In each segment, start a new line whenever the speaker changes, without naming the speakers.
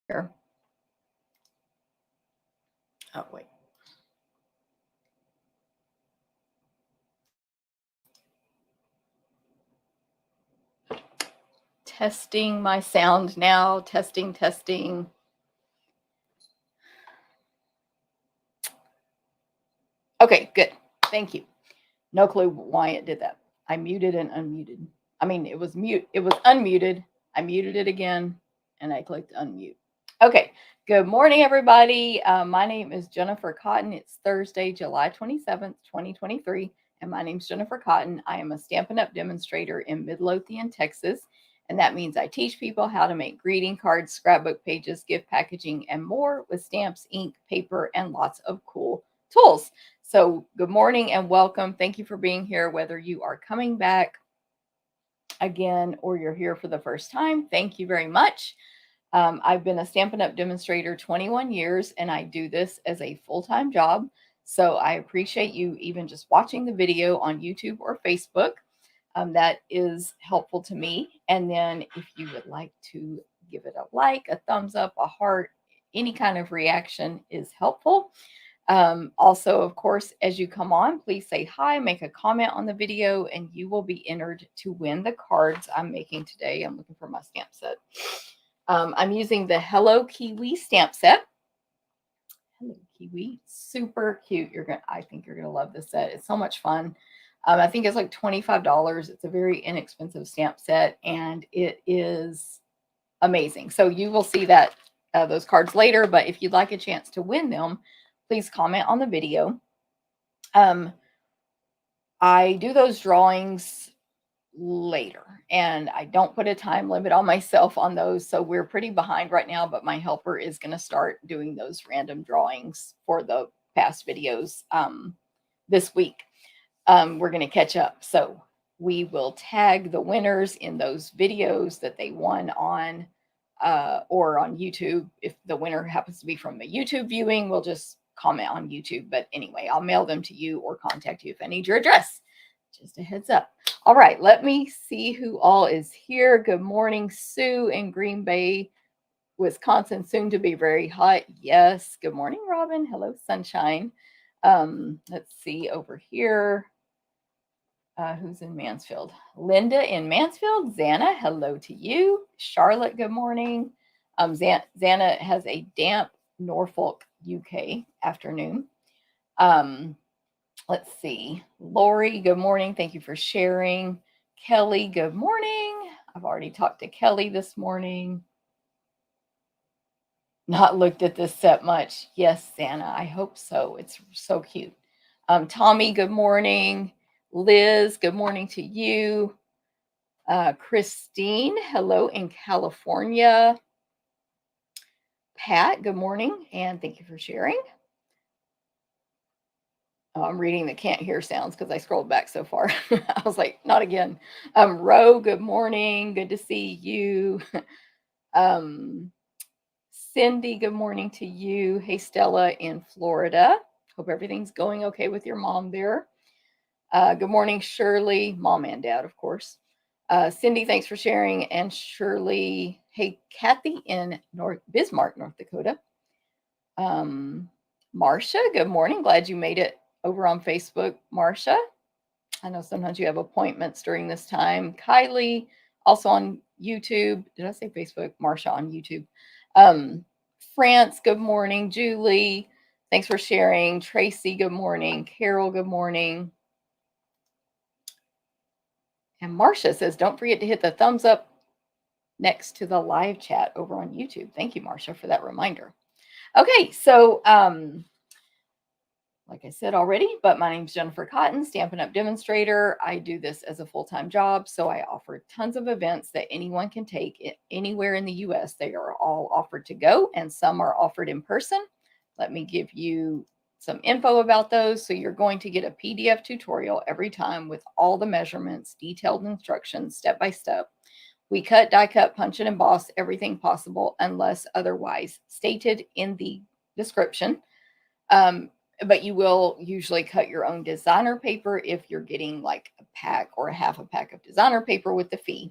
here. Oh, wait. Testing my sound now. Testing, testing. Okay, good. Thank you. No clue why it did that. I muted and unmuted. I mean, it was unmuted. I muted it again and I clicked unmute. Okay. Good morning, everybody. My name is Jennifer Cotton. It's Thursday, July 27th, 2023. And my name's Jennifer Cotton. I am a Stampin' Up! Demonstrator in Midlothian, Texas. And that means I teach people how to make greeting cards, scrapbook pages, gift packaging, and more with stamps, ink, paper, and lots of cool tools. So, good morning and welcome. Thank you for being here, whether you are coming back again or you're here for the first time. Thank you very much. I've been a Stampin' Up! Demonstrator 21 years, and I do this as a full-time job. So I appreciate you even just watching the video on YouTube or Facebook. That is helpful to me. And then if you would like to give it a like, a thumbs up, a heart, any kind of reaction is helpful. Also, of course, as you come on, please say hi, make a comment on the video, and you will be entered to win the cards I'm making today. I'm looking for my stamp set. I'm using the Hello Kiwi Stamp Set. Hello Kiwi, super cute. I think you're gonna love this set. It's so much fun. I think it's like $25. It's a very inexpensive stamp set, and it is amazing. So you will see that those cards later. But if you'd like a chance to win them, please comment on the video. I do those drawings later, and I don't put a time limit on myself on those, so we're pretty behind right now, but my helper is going to start doing those random drawings for the past videos this week. We're going to catch up, so we will tag the winners in those videos that they won on or on YouTube. If the winner happens to be from the YouTube viewing, we'll just comment on YouTube. But anyway, I'll mail them to you or contact you if I need your address. Just a heads up. All right, let me see who all is here. Good morning, Sue in Green Bay, Wisconsin, soon to be very hot. Yes. Good morning, Robin. Hello, sunshine. Let's see over here. Who's in Mansfield? Linda in Mansfield. Xana, hello to you. Charlotte, good morning. Xana has a damp Norfolk, UK afternoon. Let's see. Lori, good morning. Thank you for sharing. Kelly, good morning. I've already talked to Kelly this morning. Not looked at this set much. Yes, Xana, I hope so. It's so cute. Tommy, good morning. Liz, good morning to you. Christine, hello in California. Pat, good morning, and thank you for sharing. Oh, I'm reading the can't hear sounds because I scrolled back so far. I was like, not again. Ro, good morning. Good to see you. Cindy, good morning to you. Hey, Stella in Florida. Hope everything's going okay with your mom there. Good morning, Shirley, mom and dad, of course. Cindy, thanks for sharing. And Shirley, hey, Kathy in Bismarck, North Dakota. Marcia, good morning. Glad you made it over on Facebook, Marcia. I know sometimes you have appointments during this time. Kylie, also on YouTube. Did I say Facebook? Marcia on YouTube. France, good morning. Julie, thanks for sharing. Tracy, good morning. Carol, good morning. And Marcia says, don't forget to hit the thumbs up next to the live chat over on YouTube. Thank you, Marcia, for that reminder. Okay, so like I said already, but my name's Jennifer Cotton, Stampin' Up! Demonstrator. I do this as a full-time job, so I offer tons of events that anyone can take anywhere in the U.S. They are all offered to go, and some are offered in person. Let me give you some info about those. So you're going to get a PDF tutorial every time with all the measurements, detailed instructions, step by step. We cut, die cut, punch and emboss everything possible unless otherwise stated in the description. But you will usually cut your own designer paper if you're getting like a pack or a half a pack of designer paper with the fee.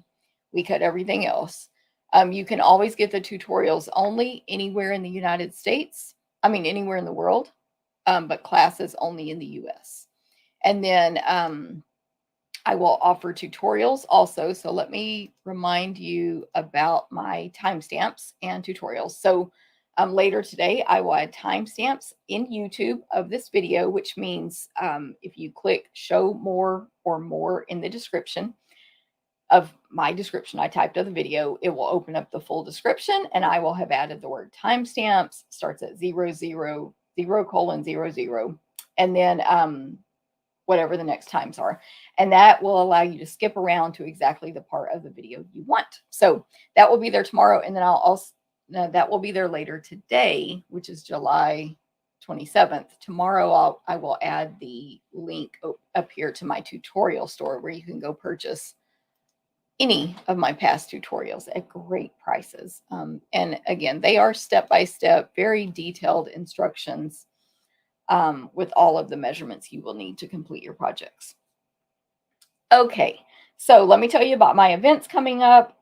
We cut everything else. You can always get the tutorials only anywhere in the United States. I mean, anywhere in the world, but classes only in the US. And then I will offer tutorials also. So let me remind you about my timestamps and tutorials. So later today, I will add timestamps in YouTube of this video, which means if you click show more or more in the description of my description I typed of the video, it will open up the full description, and I will have added the word timestamps, starts at 0:00:00, and then whatever the next times are. And that will allow you to skip around to exactly the part of the video you want. So that will be there tomorrow. And then I'll also, that will be there later today, which is July 27th. Tomorrow I will add the link up here to my tutorial store where you can go purchase any of my past tutorials at great prices. And again, they are step-by-step, very detailed instructions with all of the measurements you will need to complete your projects. Okay, so let me tell you about my events coming up.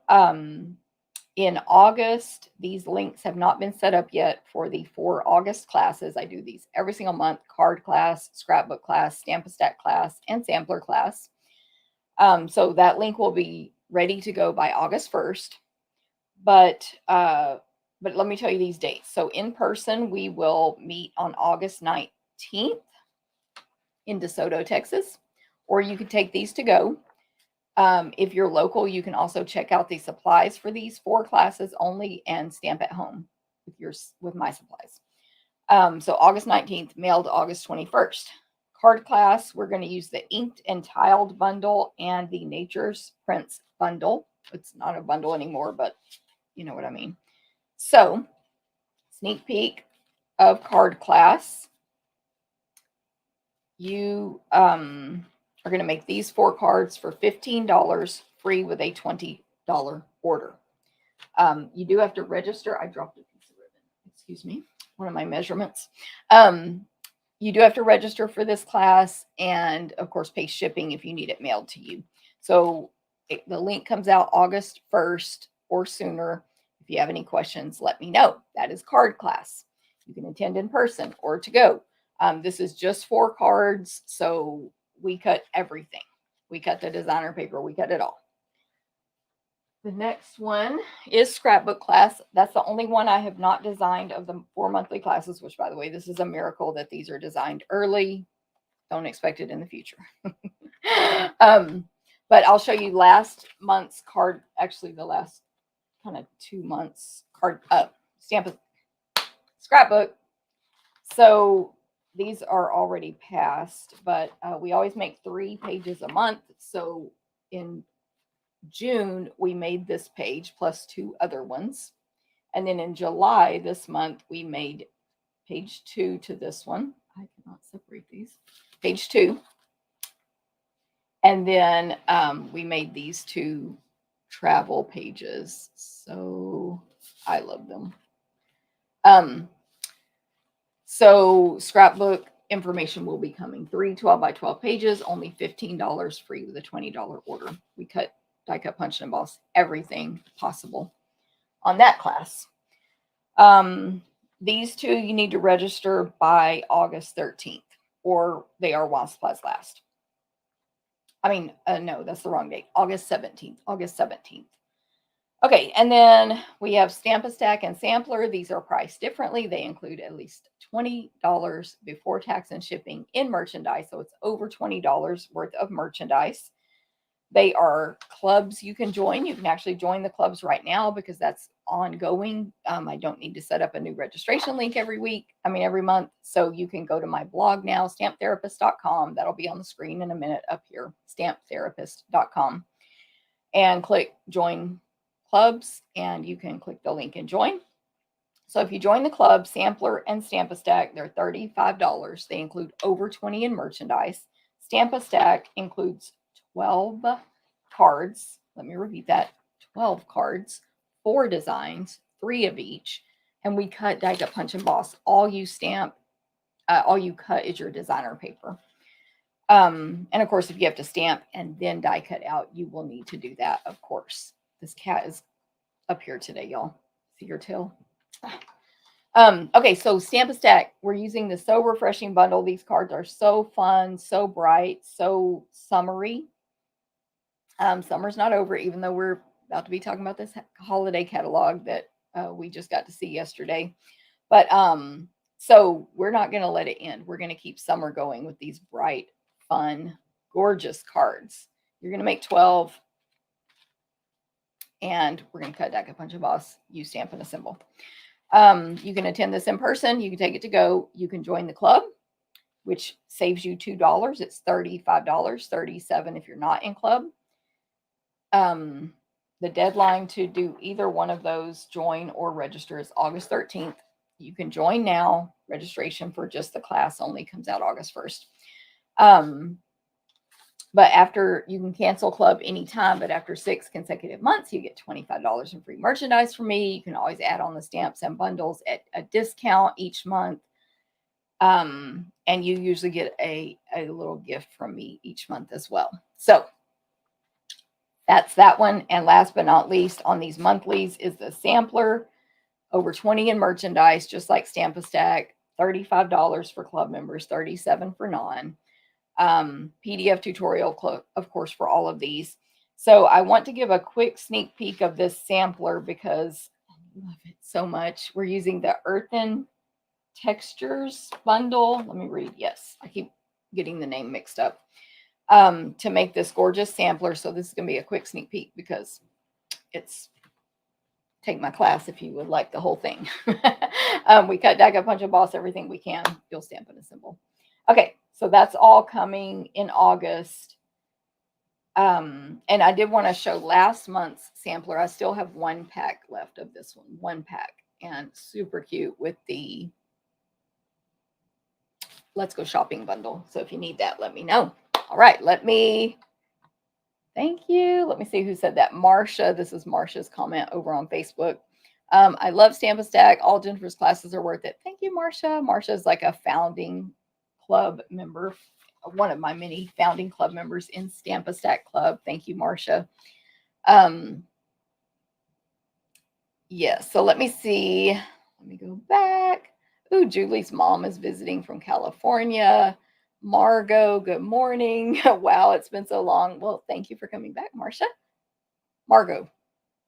In August, these links have not been set up yet for the 4 August classes. I do these every single month: card class, scrapbook class, Stamp-A-Stack class, and sampler class. So that link will be ready to go by August 1st. But let me tell you these dates. So in person, we will meet on August 19th in DeSoto, Texas, or you can take these to go. If you're local, you can also check out the supplies for these 4 classes only and stamp at home with my supplies. So August 19th, mailed August 21st. Card class, we're going to use the inked and tiled bundle and the Nature's Prints bundle. It's not a bundle anymore, but you know what I mean. So, sneak peek of card class. You are going to make these 4 cards for $15 free with a $20 order. You do have to register. I dropped a piece of ribbon. Excuse me. One of my measurements. You do have to register for this class and, of course, pay shipping if you need it mailed to you. So the link comes out August 1st or sooner. If you have any questions, let me know. That is card class. You can attend in person or to go. This is just 4 cards, so we cut everything. We cut the designer paper. We cut it all. The next one is scrapbook class. That's the only one I have not designed of the 4 monthly classes, which, by the way, this is a miracle that these are designed early. Don't expect it in the future. But I'll show you last month's card, actually the last kind of 2 months card scrapbook. So these are already passed, but we always make 3 pages a month. So in June, we made this page plus 2 other ones. And then in July, this month, we made page 2 to this one. I cannot separate these. Page 2. And then we made these 2 travel pages. So I love them. So scrapbook information will be coming. 3 12-by-12 pages, only $15 free with a $20 order. We cut, die cut, punch, and emboss everything possible on that class. These 2 you need to register by August 13th, or they are while supplies last. I mean, no, that's the wrong date. August 17th. August 17th. Okay, and then we have Stamp-A-Stack and Sampler. These are priced differently. They include at least $20 before tax and shipping in merchandise. So it's over $20 worth of merchandise. They are clubs you can join. You can actually join the clubs right now because that's ongoing. I don't need to set up a new registration link every month. So you can go to my blog now, stamptherapist.com. That'll be on the screen in a minute up here, stamptherapist.com. And click join clubs, and you can click the link and join. So if you join the club, Sampler and Stamp-A-Stack, they're $35. They include over 20 in merchandise. Stamp-A-Stack includes 12 cards. Let me repeat that. 12 cards, 4 designs, 3 of each. And we cut, die cut, punch, and emboss. All you cut is your designer paper. And of course, if you have to stamp and then die cut out, you will need to do that, of course. This cat is up here today, y'all. See your tail? Okay, so Stamp a Stack. We're using the So Refreshing bundle. These cards are so fun, so bright, so summery. Summer's not over, even though we're about to be talking about this holiday catalog that we just got to see yesterday. But so we're not going to let it end. We're going to keep summer going with these bright, fun, gorgeous cards. You're going to make 12, and we're going to cut Deck a Punch a Boss, use Stampin' Assemble. You can attend this in person. You can take it to go. You can join the club, which saves you $2. It's $35, $37 if you're not in club. The deadline to do either one of those, join or register, is August 13th. You can join now. Registration for just the class only comes out August 1st. But after, you can cancel club anytime, but after 6 consecutive months, you get $25 in free merchandise from me. You can always add on the stamps and bundles at a discount each month. And you usually get a little gift from me each month as well. So that's that one. And last but not least, on these monthlies is the sampler. Over 20 in merchandise, just like Stamp a Stack. $35 for club members, $37 for non. PDF tutorial, of course, for all of these. So I want to give a quick sneak peek of this sampler because I love it so much. We're using the Earthen Textures bundle. Let me read. Yes, I keep getting the name mixed up. To make this gorgeous sampler. So this is going to be a quick sneak peek because it's take my class if you would like the whole thing. We cut, die, cut, punch, and boss everything we can. You'll stamp and assemble. Okay, so that's all coming in August. And I did want to show last month's sampler. I still have one pack left of this one pack, and super cute with the Let's Go Shopping bundle. So if you need that, let me know. All right, thank you. Let me see who said that. Marsha. This is Marsha's comment over on Facebook. I love Stamp a Stack. All Jennifer's classes are worth it. Thank you, Marsha. Marsha is like a founding club member, one of my many founding club members in Stamp a Stack Club. Thank you, Marsha. Yes, so let me see. Let me go back. Ooh, Julie's mom is visiting from California. Margot, good morning. Wow, it's been so long. Well, thank you for coming back, Marcia. Margot.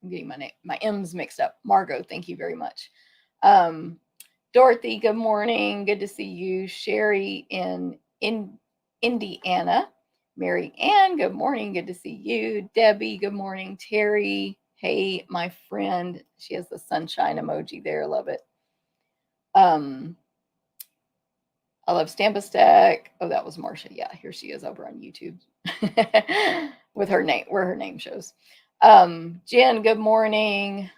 I'm getting my M's mixed up. Margot, thank you very much. Dorothy, good morning. Good to see you. Sherry in Indiana. Mary Ann, good morning. Good to see you. Debbie, good morning. Terry, hey, my friend. She has the sunshine emoji there. Love it. I love Stamp a Stack. Oh, that was Marcia. Yeah, here she is over on YouTube with her name, where her name shows. Jen, good morning.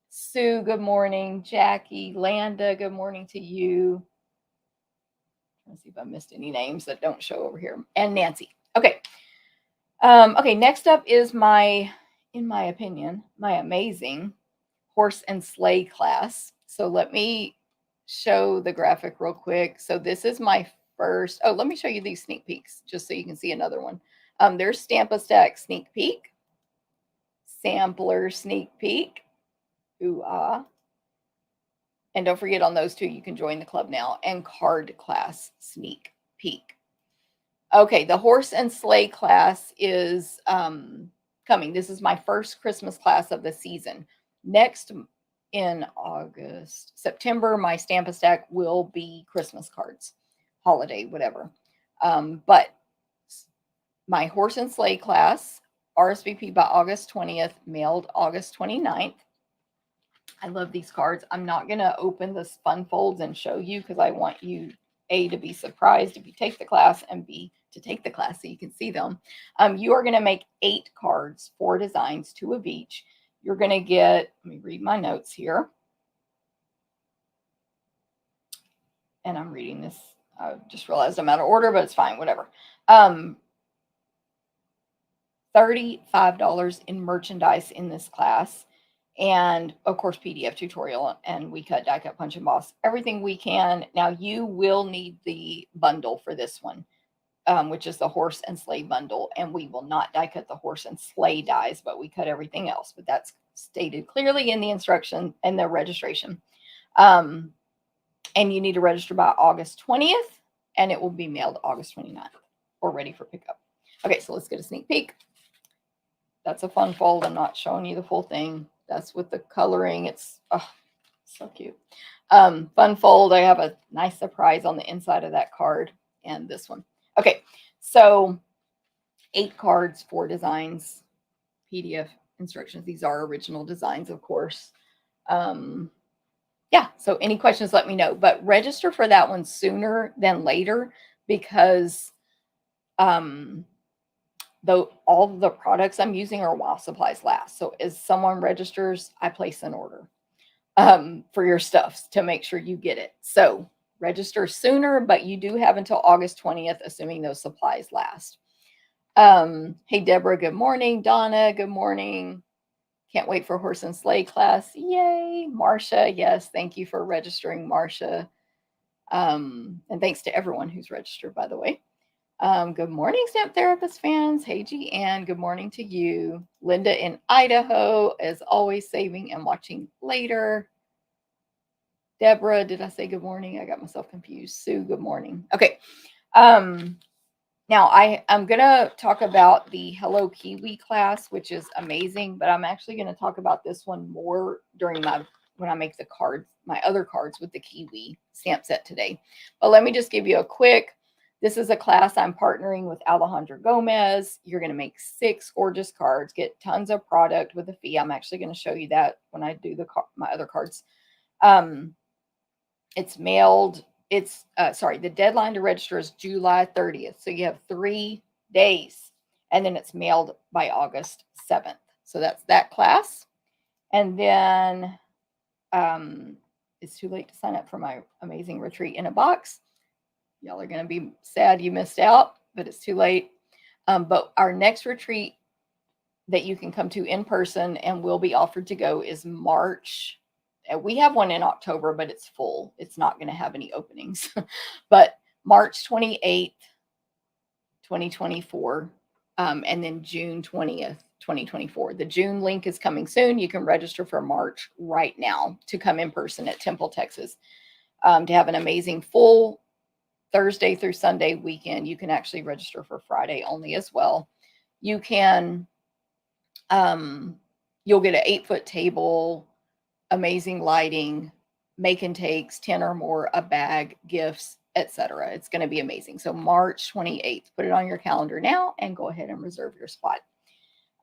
Sue, good morning. Jackie, Landa, good morning to you. Let's see if I missed any names that don't show over here. And Nancy. Okay. Okay, next up is in my opinion, my amazing horse and sleigh class. So let me show the graphic real quick. So this is my first. Oh, let me show you these sneak peeks just so you can see another one. There's Stamp a Stack sneak peek, sampler sneak peek. Ooh, ah. And don't forget, on those two, you can join the club now. And card class sneak peek. Okay, the horse and sleigh class is coming. This is my first Christmas class of the season. Next, in September, my Stamp a Stack will be Christmas cards, holiday, whatever. But my horse and sleigh class, RSVP by August 20th, mailed August 29th. I love these cards. I'm not going to open this fun folds and show you because I want you, A, to be surprised if you take the class, and B, to take the class so you can see them. You are going to make 8 cards, 4 designs, 2 of each. You're going to get, let me read my notes here. And I'm reading this. I just realized I'm out of order, but it's fine, whatever. $35 in merchandise in this class. And of course, PDF tutorial, and we cut, die cut, punch, and boss, everything we can. Now you will need the bundle for this one, which is the horse and sleigh bundle. And we will not die cut the horse and sleigh dies, but we cut everything else. But that's stated clearly in the instruction and the registration. And you need to register by August 20th, and it will be mailed August 29th or ready for pickup. Okay, so let's get a sneak peek. That's a fun fold. I'm not showing you the full thing. That's with the coloring. It's so cute. Fun fold. I have a nice surprise on the inside of that card and this one. Okay, so 8 cards, 4 designs, PDF instructions. These are original designs, of course. Yeah, so any questions, let me know. But register for that one sooner than later because though all the products I'm using are while supplies last. So as someone registers, I place an order for your stuff to make sure you get it. So register sooner, but you do have until August 20th, assuming those supplies last. Hey, Deborah, good morning. Donna, good morning. Can't wait for horse and sleigh class. Yay. Marcia, yes, thank you for registering, Marcia. And thanks to everyone who's registered, by the way. Good morning, Stamp Therapist fans. Hey, G-Ann, good morning to you. Linda in Idaho, as always, saving and watching later. Deborah, did I say good morning? I got myself confused. Sue, good morning. Okay. Now I'm going to talk about the Hello Kiwi class, which is amazing, but I'm actually going to talk about this one more during when I make the cards, my other cards with the Kiwi stamp set today. But let me just give you a quick. This is a class I'm partnering with Alejandra Gomez. You're going to make 6 gorgeous cards, get tons of product with a fee. I'm actually going to show you that when I do my other cards. It's mailed. It's the deadline to register is July 30th. So you have 3 days, and then it's mailed by August 7th. So that's that class. And then it's too late to sign up for my amazing retreat in a box. Y'all are going to be sad you missed out, but it's too late. But our next retreat that you can come to in person and will be offered to go is March. We have one in October, but it's full. It's not going to have any openings. But March 28th, 2024, and then June 20th, 2024. The June link is coming soon. You can register for March right now to come in person at Temple, Texas, to have an amazing full Thursday through Sunday weekend. You can actually register for Friday only as well. You can, you'll get an 8-foot table, amazing lighting, make and takes, 10 or more, a bag, gifts, etc. It's going to be amazing. So March 28th, put it on your calendar now and go ahead and reserve your spot.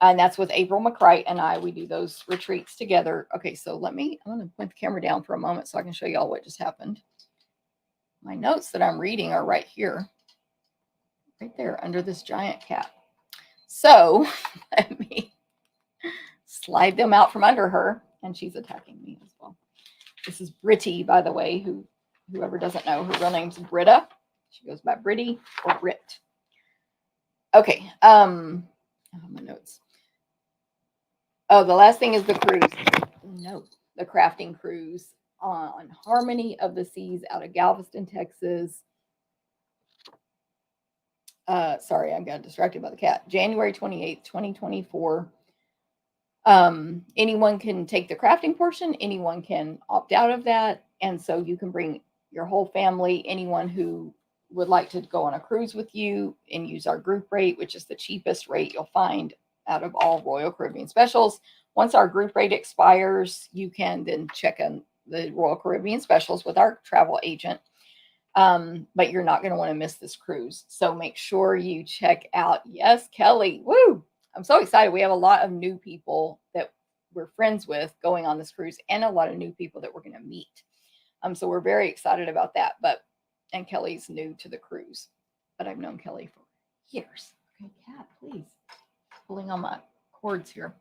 And that's with April McCright and I. We do those retreats together. Okay, so I'm going to point the camera down for a moment so I can show you all what just happened. My notes that I'm reading are right here, right there under this giant cat. So let me slide them out from under her, and she's attacking me as well. This is Britty, by the way, whoever doesn't know, her real name's Britta. She goes by Britty or Brit. Okay, I have my notes. Oh, the last thing is the cruise. No, the crafting cruise on Harmony of the Seas out of Galveston, Texas. Sorry, I got distracted by the cat. January 28th, 2024. Anyone can take the crafting portion. Anyone can opt out of that. And so you can bring your whole family, anyone who would like to go on a cruise with you and use our group rate, which is the cheapest rate you'll find out of all Royal Caribbean specials. Once our group rate expires, you can then check in the Royal Caribbean specials with our travel agent. But you're not going to want to miss this cruise. So make sure you check out. Yes, Kelly. Woo! I'm so excited. We have a lot of new people that we're friends with going on this cruise and a lot of new people that we're going to meet. So we're very excited about that. And Kelly's new to the cruise, but I've known Kelly for years. Okay, cat, please. Pulling on my cords here.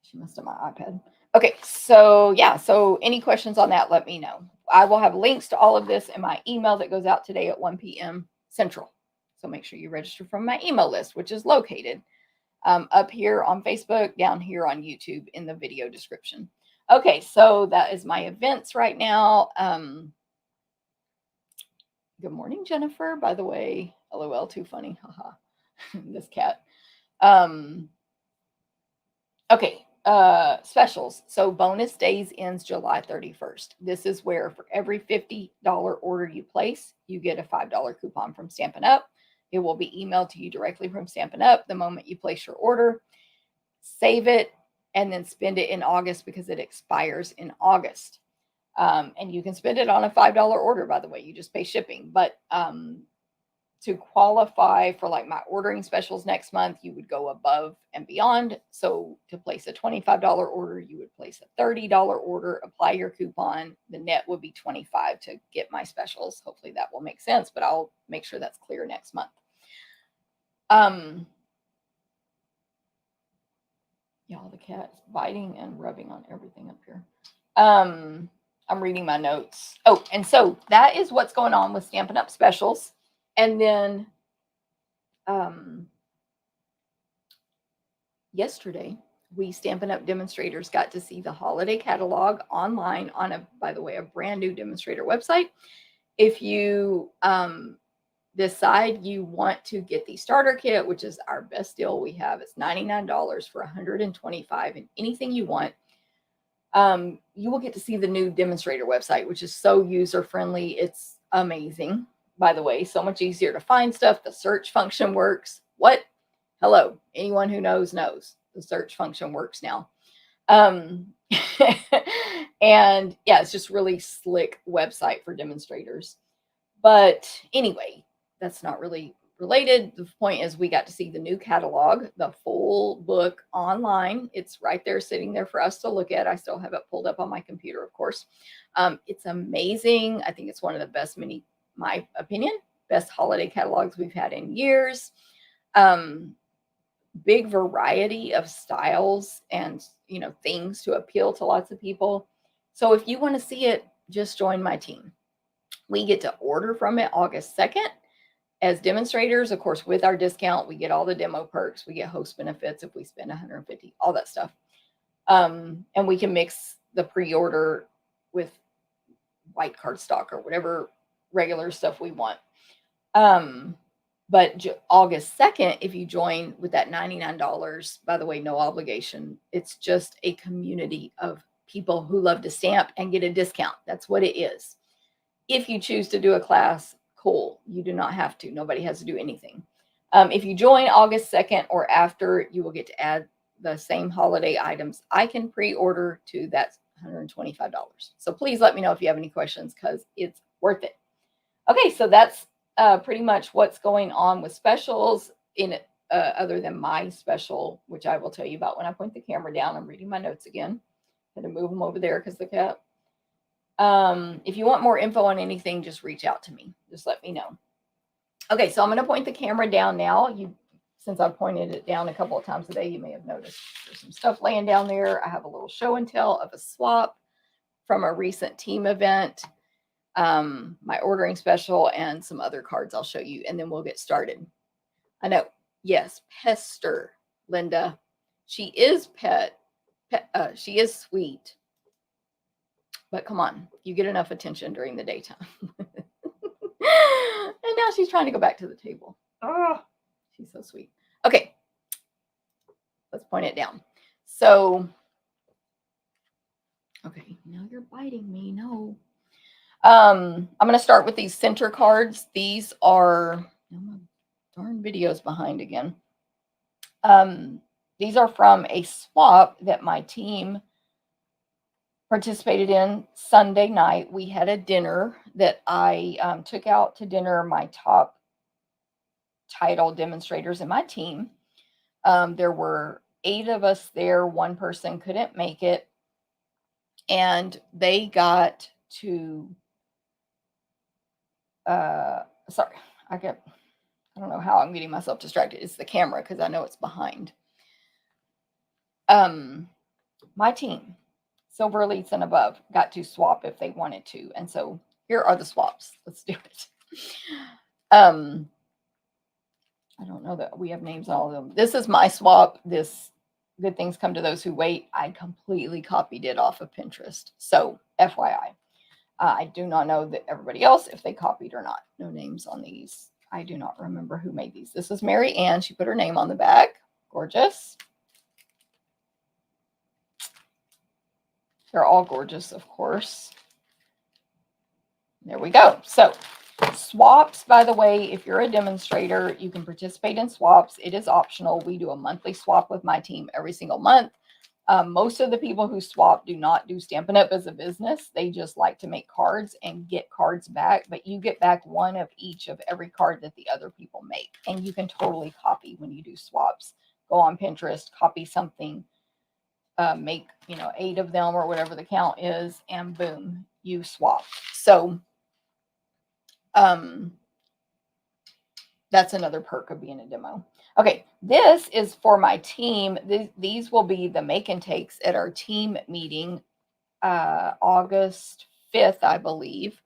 She must have my iPad. Okay, so yeah, so any questions on that, let me know. I will have links to all of this in my email that goes out today at 1 p.m. Central. So make sure you register from my email list, which is located up here on Facebook, down here on YouTube in the video description. Okay, so that is my events right now. Good morning, Jennifer, by the way. LOL, too funny. Haha. This cat. Okay, specials. So bonus days ends July 31st. This is where for every $50 order you place, you get a $5 coupon from Stampin' Up. It will be emailed to you directly from Stampin' Up the moment you place your order. Save it and then spend it in August because it expires in August. And you can spend it on a $5 order, by the way. You just pay shipping. But to qualify for like my ordering specials next month, you would go above and beyond. So to place a $25 order, you would place a $30 order, apply your coupon. The net would be $25 to get my specials. Hopefully that will make sense, but I'll make sure that's clear next month. Y'all, the cat's biting and rubbing on everything up here. I'm reading my notes. Oh, and so that is what's going on with Stampin' Up specials. And then yesterday, we Stampin' Up demonstrators got to see the holiday catalog online on by the way, a brand new demonstrator website. If you decide you want to get the starter kit, which is our best deal we have, it's $99 for $125 and anything you want. You will get to see the new demonstrator website, which is so user-friendly. It's amazing, by the way. So much easier to find stuff. The search function works. What? Hello. Anyone who knows. The search function works now. And yeah, it's just really slick website for demonstrators. But anyway, that's not really related. The point is we got to see the new catalog, the full book online. It's right there sitting there for us to look at. I still have it pulled up on my computer, of course. It's amazing. I think it's one of the best my opinion, best holiday catalogs we've had in years. Big variety of styles and, things to appeal to lots of people. So if you want to see it, just join my team. We get to order from it August 2nd. As demonstrators, of course, with our discount, we get all the demo perks. We get host benefits if we spend $150, all that stuff. And we can mix the pre-order with white cardstock or whatever regular stuff we want. But August 2nd, if you join with that $99, by the way, no obligation. It's just a community of people who love to stamp and get a discount. That's what it is. If you choose to do a class, cool. You do not have to. Nobody has to do anything. If you join August 2nd or after, you will get to add the same holiday items. I can pre-order to that $125. So please let me know if you have any questions because it's worth it. Okay, so that's pretty much what's going on with specials in other than my special, which I will tell you about when I point the camera down. I'm reading my notes again. Had to move them over there because the cat. If you want more info on anything, just reach out to me. Just let me know. Okay, so I'm going to point the camera down now. Since I've pointed it down a couple of times today, you may have noticed there's some stuff laying down there. I have a little show and tell of a swap from a recent team event, my ordering special, and some other cards I'll show you, and then we'll get started. I know, yes, Pester, Linda. She is she is sweet. But come on, you get enough attention during the daytime. And now she's trying to go back to the table. Oh, she's so sweet. Okay, let's point it down. So, okay, now you're biting me. No. I'm going to start with these center cards. These are, my darn video's behind again. These are from a swap that my team participated in Sunday night. We had a dinner that I took out to dinner my top title demonstrators in my team. There were 8 of us there. One person couldn't make it. And they got to, sorry, I don't know how I'm getting myself distracted. It's the camera because I know it's behind. My team, Silver Elites and above, got to swap if they wanted to. And so here are the swaps. Let's do it. I don't know that we have names on all of them. This is my swap. This Good Things Come to Those Who Wait. I completely copied it off of Pinterest. So FYI, I do not know that everybody else, if they copied or not. No names on these. I do not remember who made these. This is Mary Ann. She put her name on the back. Gorgeous. They're all gorgeous, of course. There we go. So swaps, by the way, if you're a demonstrator, you can participate in swaps. It is optional. We do a monthly swap with my team every single month. Most of the people who swap do not do Stampin' Up! As a business. They just like to make cards and get cards back, but you get back one of each of every card that the other people make. And you can totally copy when you do swaps. Go on Pinterest, copy something, make, 8 of them or whatever the count is, and boom, you swap. So that's another perk of being a demo. Okay, this is for my team. These will be the make and takes at our team meeting, August 5th, I believe.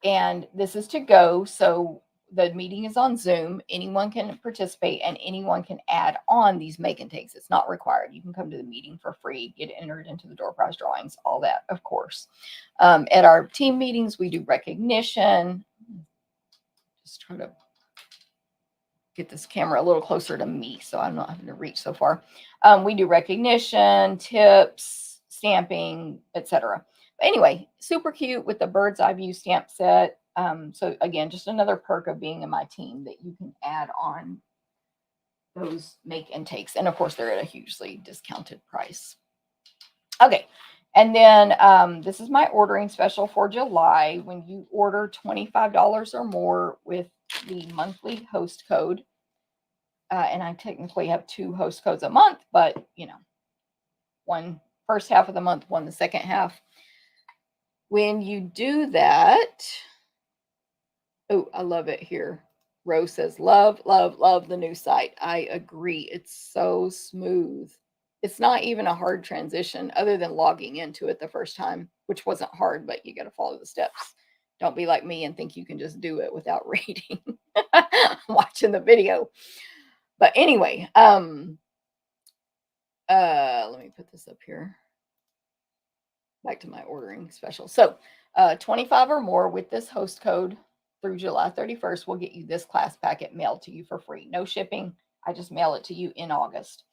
And this is to go. So the meeting is on Zoom. Anyone can participate and anyone can add on these make and takes. It's not required. You can come to the meeting for free, get entered into the door prize drawings, all that, of course. At our team meetings, we do recognition. Just try to get this camera a little closer to me so I'm not having to reach so far. We do recognition, tips, stamping, etc. But anyway, super cute with the bird's eye view stamp set. So again, just another perk of being in my team that you can add on those make and takes. And of course, they're at a hugely discounted price. Okay. And then this is my ordering special for July. When you order $25 or more with the monthly host code, and I technically have 2 host codes a month, but one first half of the month, one the second half. When you do that, oh, I love it here. Rose says, love, love, love the new site. I agree. It's so smooth. It's not even a hard transition other than logging into it the first time, which wasn't hard, but you got to follow the steps. Don't be like me and think you can just do it without reading, watching the video. But anyway, let me put this up here. Back to my ordering special. So 25 or more with this host code through July 31st will get you this class packet mailed to you for free. No shipping. I just mail it to you in August.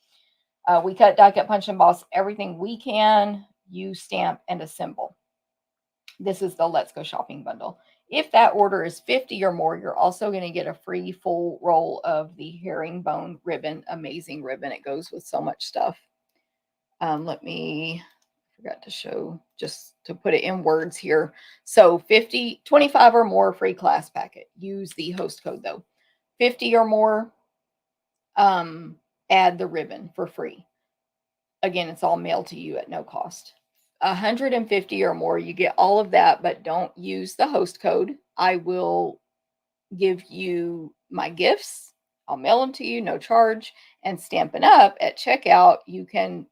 We cut, die cut, punch, and emboss everything we can, use, stamp, and assemble. This is the Let's Go Shopping bundle. If that order is 50 or more, you're also going to get a free full roll of the herringbone ribbon. Amazing ribbon. It goes with so much stuff. Forgot to show, just to put it in words here. So 25 or more free class packet. Use the host code though. 50 or more, add the ribbon for free. Again, it's all mailed to you at no cost. 150 or more, you get all of that, but don't use the host code. I will give you my gifts. I'll mail them to you, no charge. And Stampin' Up! At checkout, you can,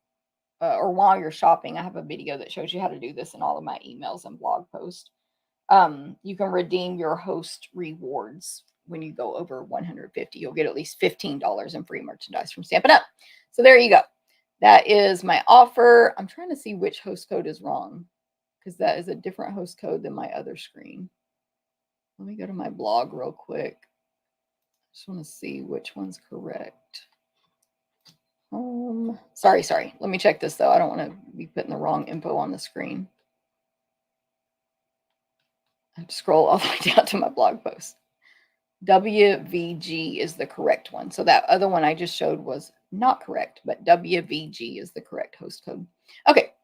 or while you're shopping, I have a video that shows you how to do this in all of my emails and blog posts. You can redeem your host rewards when you go over 150. You'll get at least $15 in free merchandise from Stampin' Up! So there you go. That is my offer. I'm trying to see which host code is wrong because that is a different host code than my other screen. Let me go to my blog real quick. I just want to see which one's correct. Sorry. Let me check this though. I don't want to be putting the wrong info on the screen. I have to scroll all the way down to my blog post. WVG is the correct one. So that other one I just showed was not correct, but WVG is the correct host code. Okay.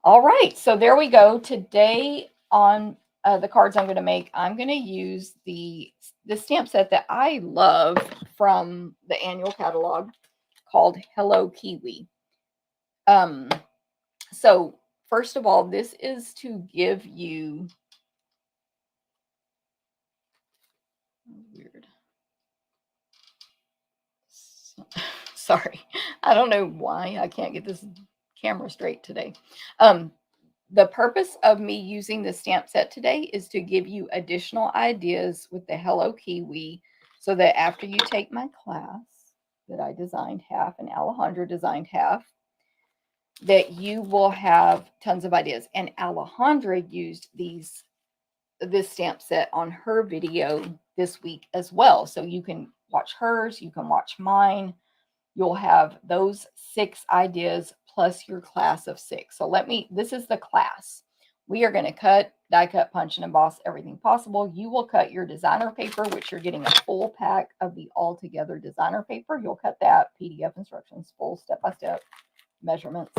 All right. So there we go. Today on the cards I'm going to make, I'm going to use the stamp set that I love from the annual catalog called Hello Kiwi. So first of all, this is to give you weird. Sorry, I don't know why I can't get this camera straight today. The purpose of me using the stamp set today is to give you additional ideas with the Hello Kiwi so that after you take my class that I designed half and Alejandra designed half, that you will have tons of ideas. And Alejandra used this stamp set on her video this week as well. So you can watch hers, you can watch mine. You'll have those 6 ideas plus your class of 6. So this is the class. We are going to cut, die cut, punch, and emboss everything possible. You will cut your designer paper, which you're getting a full pack of the All Together designer paper. You'll cut that, PDF instructions, full step-by-step measurements.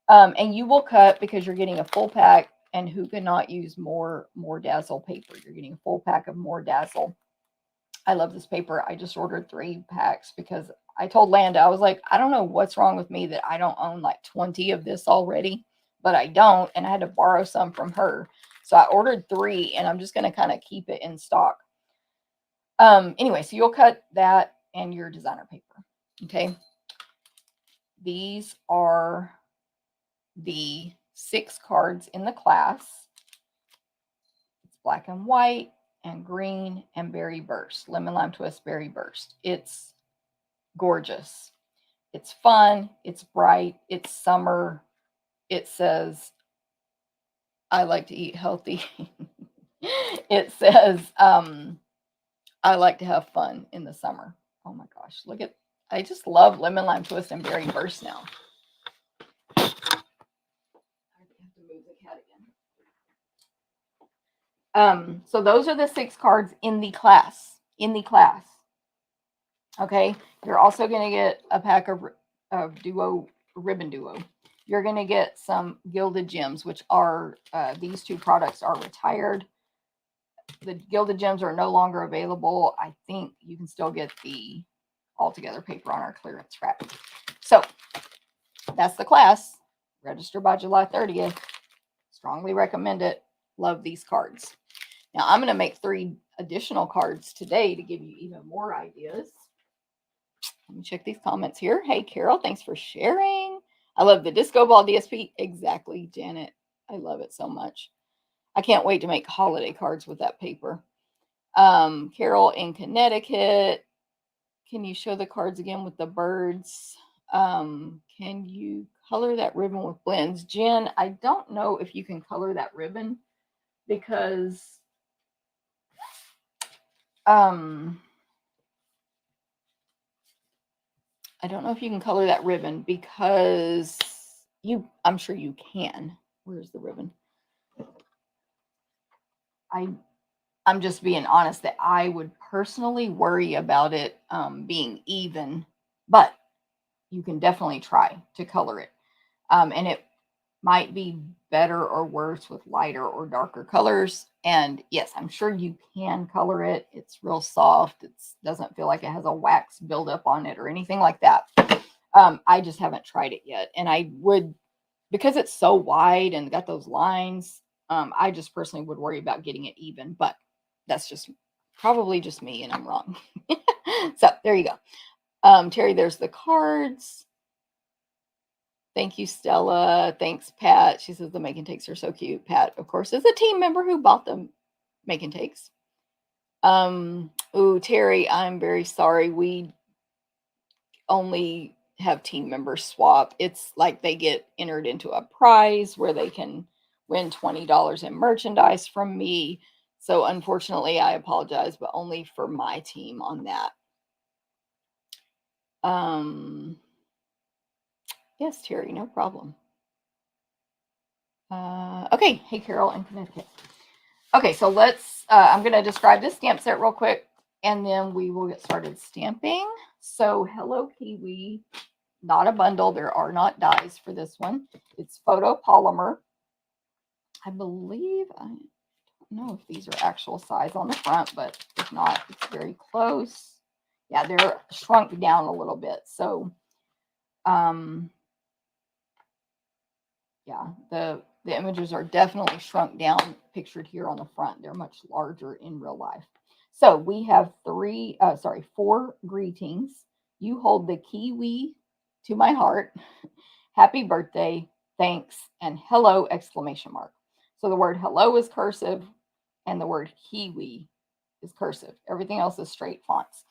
And you will cut, because you're getting a full pack, and who cannot use more Dazzle paper? You're getting a full pack of more Dazzle. I love this paper. I just ordered 3 packs because I told Landa, I was like, I don't know what's wrong with me that I don't own like 20 of this already, but I don't, and I had to borrow some from her. So I ordered 3, and I'm just going to kind of keep it in stock. Anyway, so you'll cut that and your designer paper. Okay. These are the 6 cards in the class. It's black and white and green and berry burst, lemon lime twist berry burst. It's gorgeous. It's fun. It's bright. It's summer. It says, I like to eat healthy. It says, I like to have fun in the summer. Oh my gosh. Look at, I just love lemon lime twist and berry burst now. I have to move the cat again. So those are the 6 cards in the class. Okay. You're also going to get a pack of duo ribbon duo. You're going to get some Gilded Gems, which are, these 2 products are retired. The Gilded Gems are no longer available. I think you can still get the All Together paper on our clearance rack. So that's the class. Register by July 30th. Strongly recommend it. Love these cards. Now I'm going to make 3 additional cards today to give you even more ideas. Let me check these comments here. Hey, Carol, thanks for sharing. I love the Disco Ball DSP. Exactly, Janet. I love it so much. I can't wait to make holiday cards with that paper. Carol in Connecticut. Can you show the cards again with the birds? Can you color that ribbon with blends? Jen, I don't know if you can color that ribbon because I don't know if you can color that ribbon because I'm sure you can. Where's the ribbon? I'm just being honest that I would personally worry about it being even, but you can definitely try to color it. And it might be better or worse with lighter or darker colors. And yes, I'm sure you can color it. It's real soft. It doesn't feel like it has a wax buildup on it or anything like that. I just haven't tried it yet. And I would, because it's so wide and got those lines, I just personally would worry about getting it even, but that's just probably just me and I'm wrong. So there you go. Terry, there's the cards. Thank you, Stella. Thanks, Pat. She says the make and takes are so cute. Pat, of course, is a team member who bought them make and takes. Ooh, Terry, I'm very sorry. We only have team members swap. It's like they get entered into a prize where they can win $20 in merchandise from me. So unfortunately, I apologize, but only for my team on that. Yes, Terry, no problem. Okay. Hey, Carol in Connecticut. Okay, so let's, I'm going to describe this stamp set real quick, and then we will get started stamping. So Hello Kiwi, not a bundle. There are not dies for this one. It's photopolymer. I believe, I don't know if these are actual size on the front, but if not, it's very close. Yeah, they're shrunk down a little bit. So, yeah, the images are definitely shrunk down, pictured here on the front. They're much larger in real life. So we have 4 greetings. You hold the kiwi to my heart. Happy birthday, thanks, and hello, exclamation mark. So the word hello is cursive and the word kiwi is cursive. Everything else is straight fonts.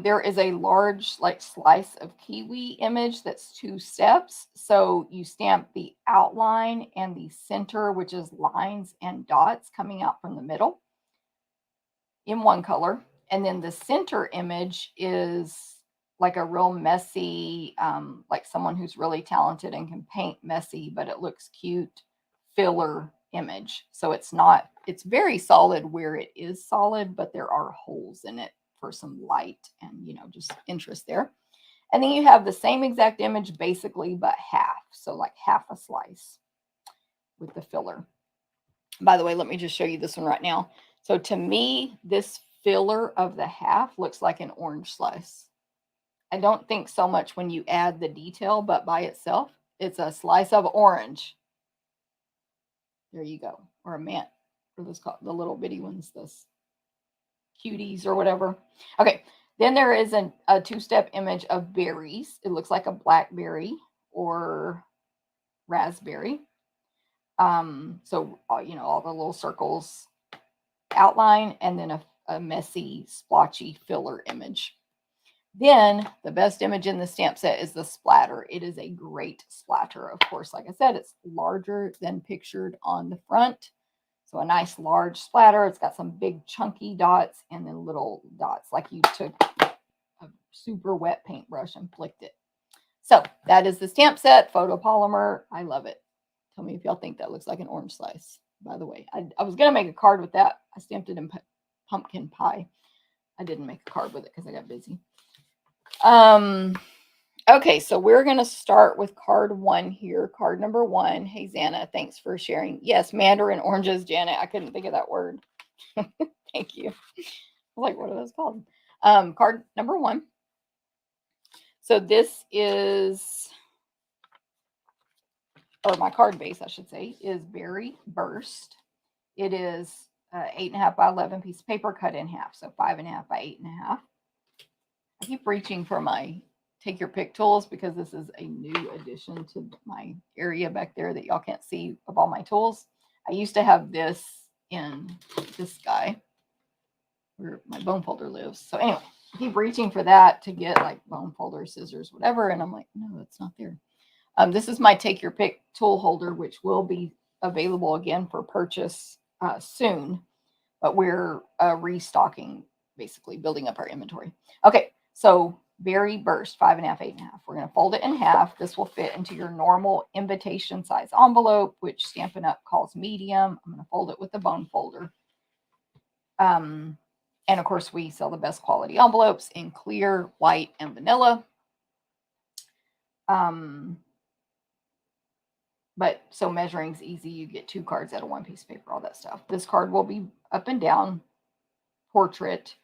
There is a large slice of kiwi image that's 2 steps. So you stamp the outline and the center, which is lines and dots coming out from the middle in one color. And then the center image is like a real messy, like someone who's really talented and can paint messy, but it looks cute filler image. So it's not, it's very solid where it is solid, but there are holes in it for some light and, you know, just interest there. And then you have the same exact image basically, but half. So like half a slice with the filler. By the way, let me just show you this one right now. So to me, this filler of the half looks like an orange slice. I don't think so much when you add the detail, but by itself, it's a slice of orange. There you go. Or a mint, or this called the little bitty ones, this cuties or whatever. Okay, then there is a two-step image of berries. It looks like a blackberry or raspberry. So you know, all the little circles outline, and then a messy, splotchy filler image. Then the best image in the stamp set is the splatter. It is a great splatter. Of course, like I said, it's larger than pictured on the front. So a nice large splatter. It's got some big chunky dots and then little dots like you took a super wet paintbrush and flicked it. So that is the stamp set, photopolymer. I love it. Tell me if y'all think that looks like an orange slice. By the way, I was going to make a card with that. I stamped it in pumpkin pie. I didn't make a card with it because I got busy. Okay, so we're going to start with card 1 here. Card number 1. Hey, Xana, thanks for sharing. Yes, mandarin oranges, Janet. I couldn't think of that word. Thank you. Like, what are those called? Card number 1. So this is, or my card base, I should say, is Berry Burst. It is 8.5 by 11 piece of paper cut in half. So 5.5 by 8.5. I keep reaching for my take your pick tools because this is a new addition to my area back there that y'all can't see of all my tools. I used to have this in this guy where my bone folder lives. So anyway, I keep reaching for that to get like bone folder, scissors, whatever. And I'm like, no, it's not there. This is my take your pick tool holder, which will be available again for purchase soon. But we're restocking, basically building up our inventory. Okay, so Berry Burst, 5.5, 8.5. We're going to fold it in half. This will fit into your normal invitation size envelope, which Stampin' Up calls medium. I'm going to fold it with the bone folder. And of course, we sell the best quality envelopes in clear, white, and vanilla. But so measuring's easy. You get 2 cards out of 1 piece of paper, all that stuff. This card will be up and down portrait.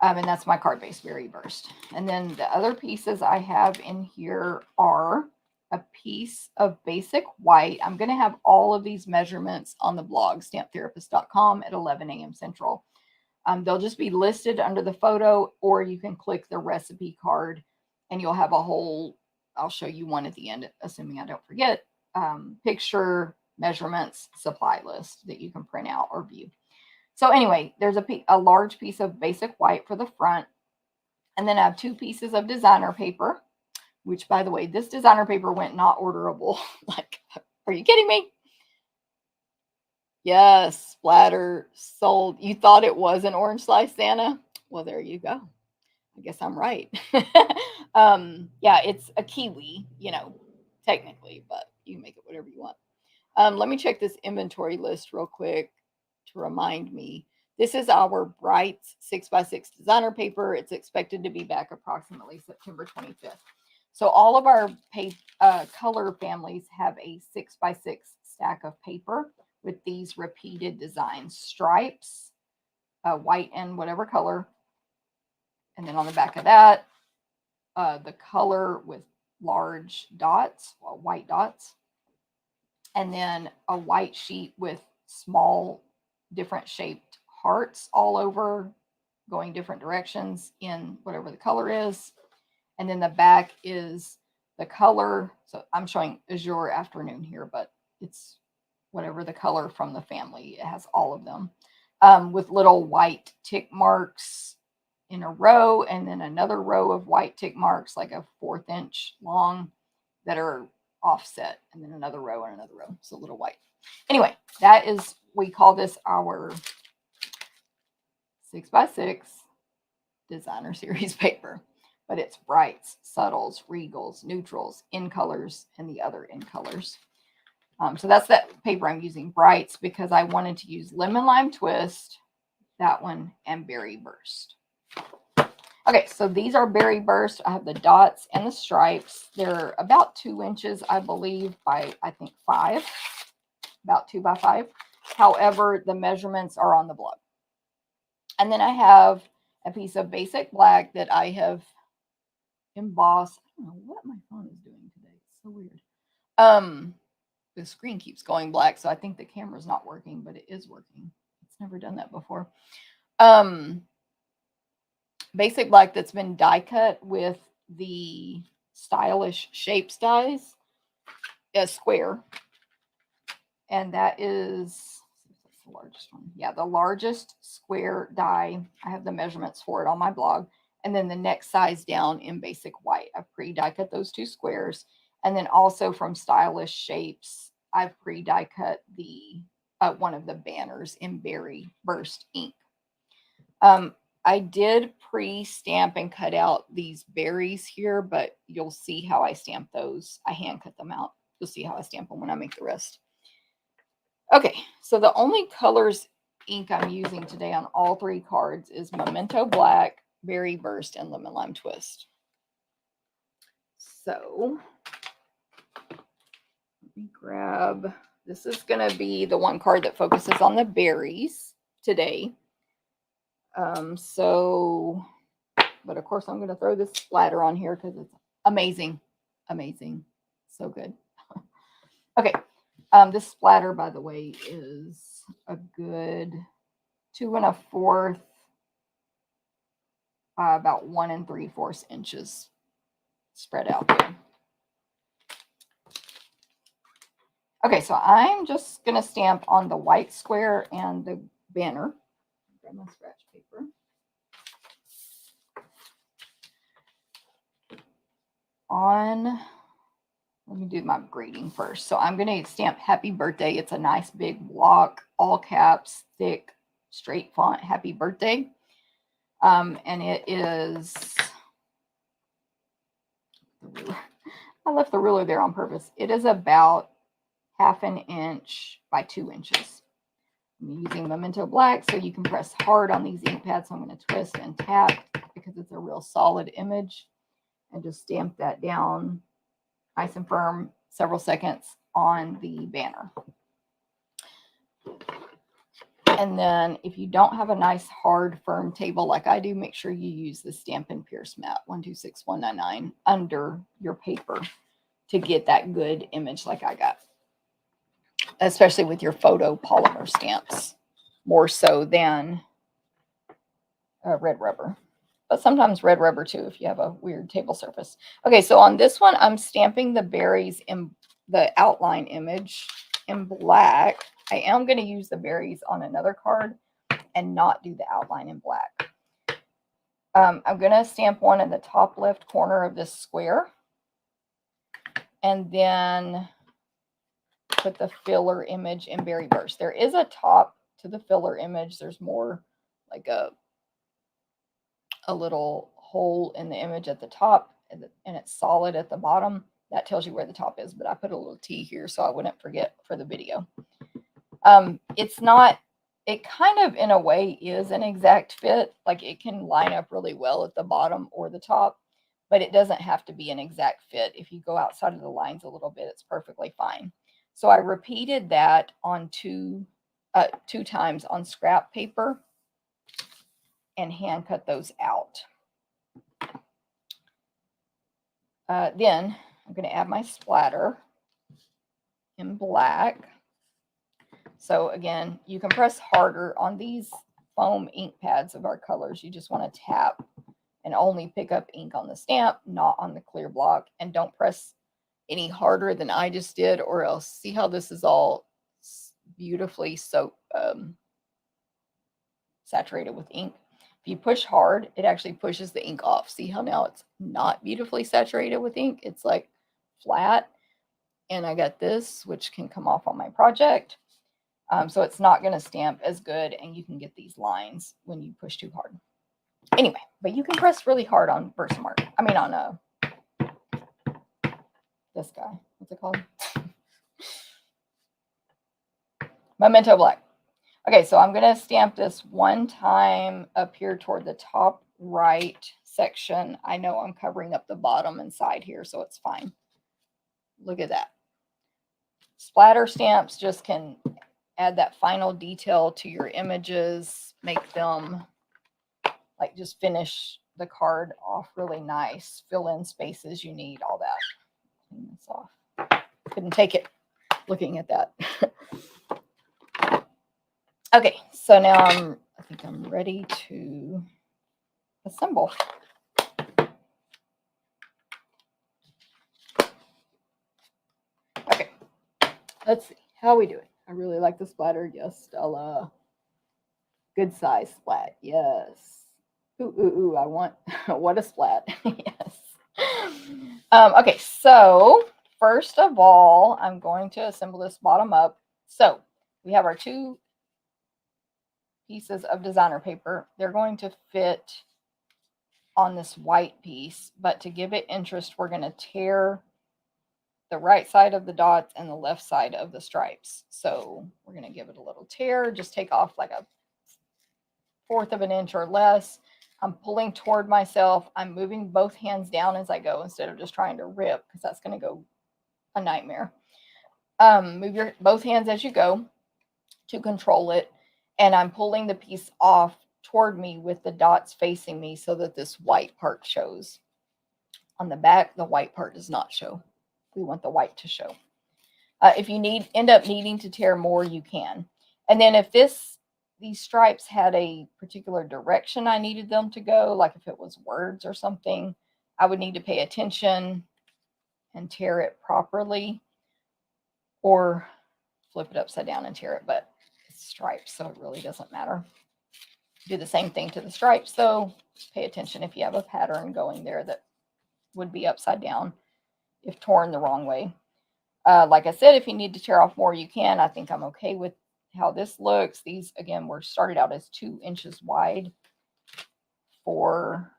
And that's my card base, Berry Burst. And then the other pieces I have in here are a piece of basic white. I'm going to have all of these measurements on the blog, stamptherapist.com at 11 a.m. Central. They'll just be listed under the photo, or you can click the recipe card and you'll have a whole, I'll show you one at the end, assuming I don't forget, picture, measurements, supply list that you can print out or view. So anyway, there's a large piece of basic white for the front. And then I have 2 pieces of designer paper, which, by the way, this designer paper went not orderable. Like, are you kidding me? Yes, splatter sold. You thought it was an orange slice, Santa? Well, there you go. I guess I'm right. Yeah, it's a kiwi, you know, technically, but you can make it whatever you want. Let me check this inventory list real quick to remind me. This is our bright 6x6 designer paper. It's expected to be back approximately September 25th. So all of our color families have a 6x6 stack of paper with these repeated designs, stripes, white and whatever color. And then on the back of that, the color with large dots, white dots. And then a white sheet with small, different shaped hearts all over, going different directions in whatever the color is. And then the back is the color. So I'm showing Azure Afternoon here, but it's whatever the color from the family. It has all of them with little white tick marks in a row, and then another row of white tick marks, like a 1/4 inch long, that are offset, and then another row and another row. So a little white. Anyway, that is, we call this our 6x6 designer series paper. but it's brights, subtles, regals, neutrals, in colors, and the other in colors. So that's that paper I'm using, brights, because I wanted to use lemon lime twist, that one, and berry burst. Okay, so these are berry burst. I have the dots and the stripes. They're about 2 inches, I believe, by I think 5, about 2 by 5. However, the measurements are on the blog. And then I have a piece of basic black that I have embossed. I don't know what my phone is doing today. It's so weird. The screen keeps going black, so I think the camera's not working, but it is working. It's never done that before. Basic black that's been die cut with the Stylish Shapes dies, a square, and that is the largest one. Yeah, the largest square die. I have the measurements for it on my blog. And then the next size down in basic white. I've pre-die cut those 2 squares. And then also from Stylish Shapes, I've pre-die cut the one of the banners in berry burst ink. I did pre-stamp and cut out these berries here, but you'll see how I stamp those. I hand cut them out. You'll see how I stamp them when I make the rest. Okay, so the only colors ink I'm using today on all 3 cards is Memento Black, Berry Burst, and Lemon Lime Twist. So let me grab, this is going to be the one card that focuses on the berries today. But of course I'm going to throw this splatter on here because it's amazing. Amazing. So good. Okay. This splatter, by the way, is a good 2 1/4 by about 1 3/4 inches spread out there. Okay, so I'm just going to stamp on the white square and the banner. Grab my scratch paper. Let me do my grading first. So I'm going to stamp Happy Birthday. It's a nice big block, all caps, thick, straight font, Happy Birthday. And it is, I left the ruler there on purpose. It is about 1/2 inch by 2 inches. I'm using Memento Black, so you can press hard on these ink pads. So I'm going to twist and tap because it's a real solid image, and just stamp that down nice and firm, several seconds on the banner. And then if you don't have a nice hard firm table like I do, make sure you use the Stampin' Pierce mat 126199 under your paper to get that good image like I got, especially with your photo polymer stamps, more so than red rubber. But sometimes red rubber too if you have a weird table surface. Okay, so on this one, I'm stamping the berries in the outline image in black. I am going to use the berries on another card and not do the outline in black. I'm going to stamp one in the top left corner of this square, and then put the filler image in Berry Burst. There is a top to the filler image. There's more like a little hole in the image at the top, and it's solid at the bottom. That tells you where the top is, but I put a little T here so I wouldn't forget for the video. It's not, it kind of in a way is an exact fit. Like it can line up really well at the bottom or the top, but it doesn't have to be an exact fit. If you go outside of the lines a little bit, it's perfectly fine. So I repeated that on two times on scrap paper and hand cut those out. Then I'm going to add my splatter in black. So again, you can press harder on these foam ink pads of our colors. You just want to tap and only pick up ink on the stamp, not on the clear block. And don't press any harder than I just did, or else see how this is all beautifully saturated with ink. If you push hard, it actually pushes the ink off. See how now it's not beautifully saturated with ink? It's like flat. And I got this, which can come off on my project. So it's not going to stamp as good, and you can get these lines when you push too hard. Anyway, but you can press really hard on Versamark. I mean on this guy. What's it called? Memento Black. Okay, so I'm going to stamp this one time up here toward the top right section. I know I'm covering up the bottom and side here, so it's fine. Look at that. Splatter stamps just can add that final detail to your images, make them like just finish the card off really nice, fill in spaces you need, all that. Clean this off. Couldn't take it looking at that. Okay, so now I think I'm ready to assemble. Okay, let's see how we do it. I really like the splatter. Yes, Stella. Good size splat. Yes. Ooh, I want, what a splat. Yes. Okay, so first of all, I'm going to assemble this bottom up. So we have our 2 pieces of designer paper. They're going to fit on this white piece, but to give it interest, we're going to tear the right side of the dots and the left side of the stripes. So we're going to give it a little tear, just take off like a 1/4 of an inch or less. I'm pulling toward myself. I'm moving both hands down as I go instead of just trying to rip, because that's going to go a nightmare. Move your both hands as you go to control it. And I'm pulling the piece off toward me with the dots facing me so that this white part shows. On the back, the white part does not show. We want the white to show. If you end up needing to tear more, you can. And then if these stripes had a particular direction I needed them to go, like if it was words or something, I would need to pay attention and tear it properly, or flip it upside down and tear it, but it's stripes, so it really doesn't matter. Do the same thing to the stripes, though. Pay attention if you have a pattern going there that would be upside down if torn the wrong way. Like I said, if you need to tear off more, you can. I think I'm okay with how this looks. These, again, were started out as 2 inches wide for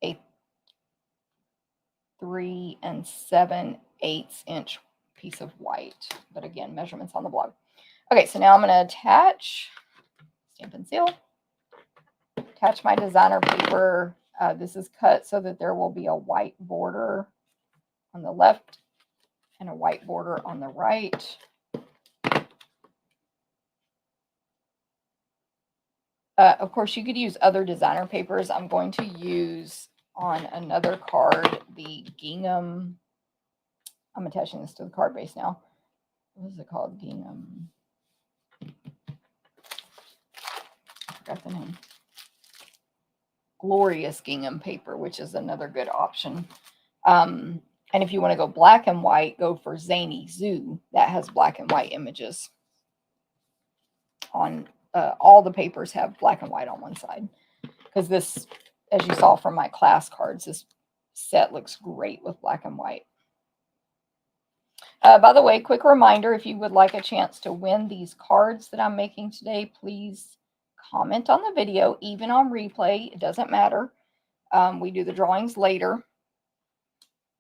a 3 7/8 inch piece of white. But again, measurements on the blog. Okay, so now I'm going to attach, stamp and seal, attach my designer paper. This is cut so that there will be a white border on the left and a white border on the right. Of course, you could use other designer papers. I'm going to use on another card the gingham. I'm attaching this to the card base now. What is it called? Gingham. I forgot the name. Glorious gingham paper, which is another good option. And if you want to go black and white, go for Zany Zoo. That has black and white images. On all the papers have black and white on one side. Because this, as you saw from my class cards, this set looks great with black and white. By the way, quick reminder, if you would like a chance to win these cards that I'm making today, please comment on the video, even on replay. It doesn't matter. We do the drawings later,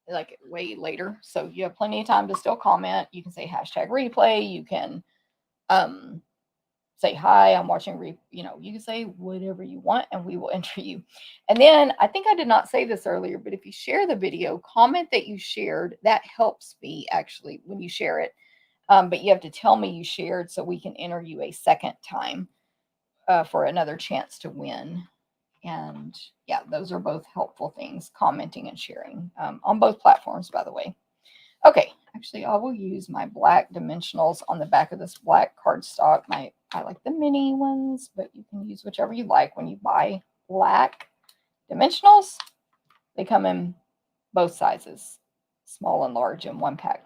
like way later. So you have plenty of time to still comment. You can say #replay. You can say, hi, I'm watching, you can say whatever you want and we will enter you. And then I think I did not say this earlier, but if you share the video, comment that you shared. That helps me actually when you share it. But you have to tell me you shared so we can enter you a second time for another chance to win. And yeah, those are both helpful things, commenting and sharing on both platforms, by the way. Okay, actually, I will use my black dimensionals on the back of this black cardstock. I like the mini ones, but you can use whichever you like. When you buy black dimensionals, they come in both sizes, small and large, in one pack.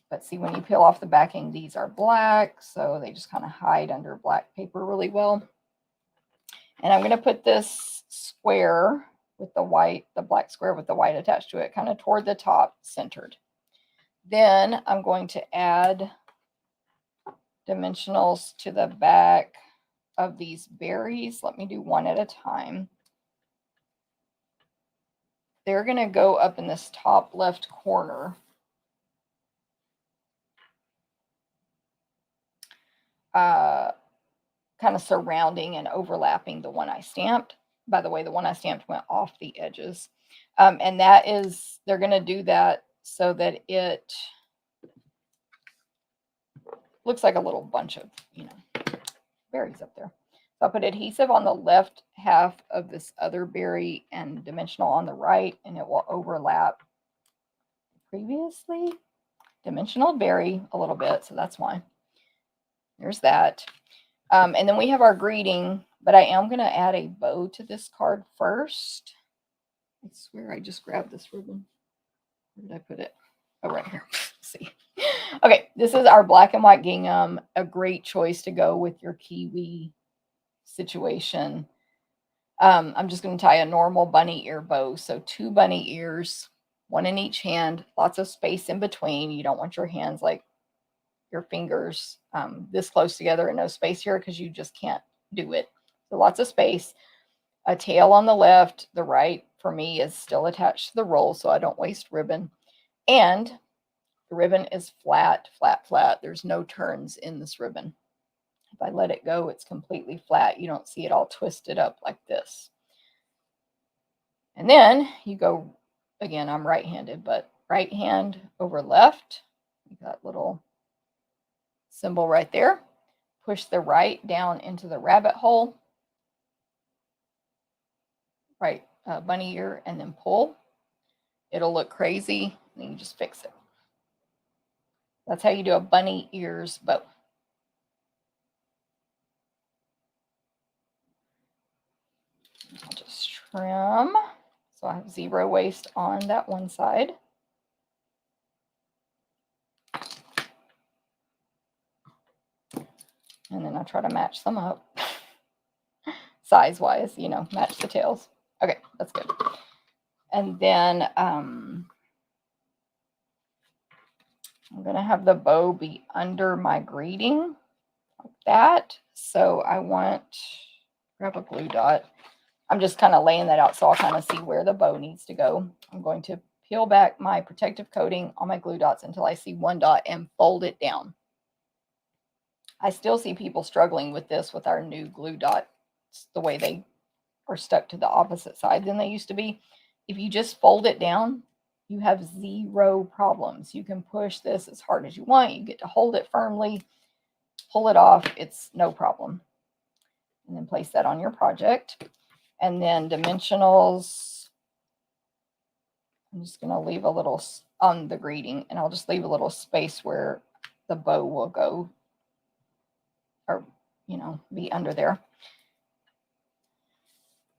But see, when you peel off the backing, these are black, so they just kind of hide under black paper really well. And I'm going to put this square with the white, the black square with the white attached to it, kind of toward the top, centered. Then I'm going to add dimensionals to the back of these berries. Let me do one at a time. They're going to go up in this top left corner. Kind of surrounding and overlapping the one I stamped. By the way, the one I stamped went off the edges. And that is, they're going to do that so that it looks like a little bunch of, berries up there. So I'll put adhesive on the left half of this other berry and dimensional on the right, and it will overlap previously dimensional berry a little bit. So that's why. There's that. And then we have our greeting, but I am going to add a bow to this card first. I swear I just grabbed this ribbon. Where did I put it? Oh, right here. Let's see. Okay, this is our black and white gingham. A great choice to go with your kiwi situation. I'm just going to tie a normal bunny ear bow. So 2 bunny ears, 1 in each hand, lots of space in between. You don't want your hands like your fingers this close together and no space here because you just can't do it. So lots of space. A tail on the left, the right for me is still attached to the roll so I don't waste ribbon. And the ribbon is flat, flat, flat. There's no turns in this ribbon. If I let it go, it's completely flat. You don't see it all twisted up like this. And then you go, again, I'm right-handed, but right hand over left. You got little symbol right there. Push the right down into the rabbit hole. Right bunny ear, and then pull. It'll look crazy, and then you just fix it. That's how you do a bunny ears bow. I'll just trim. So I have 0 waste on that one side. And then I try to match them up size-wise, match the tails. Okay, that's good. And then I'm going to have the bow be under my greeting like that. So I grab a glue dot. I'm just kind of laying that out so I'll kind of see where the bow needs to go. I'm going to peel back my protective coating on my glue dots until I see 1 dot and fold it down. I still see people struggling with this with our new glue dots, the way they are stuck to the opposite side than they used to be. If you just fold it down, you have 0 problems. You can push this as hard as you want. You get to hold it firmly, pull it off. It's no problem. And then place that on your project. And then dimensionals, I'm just going to leave a little on the greeting, and I'll just leave a little space where the bow will go, or, be under there.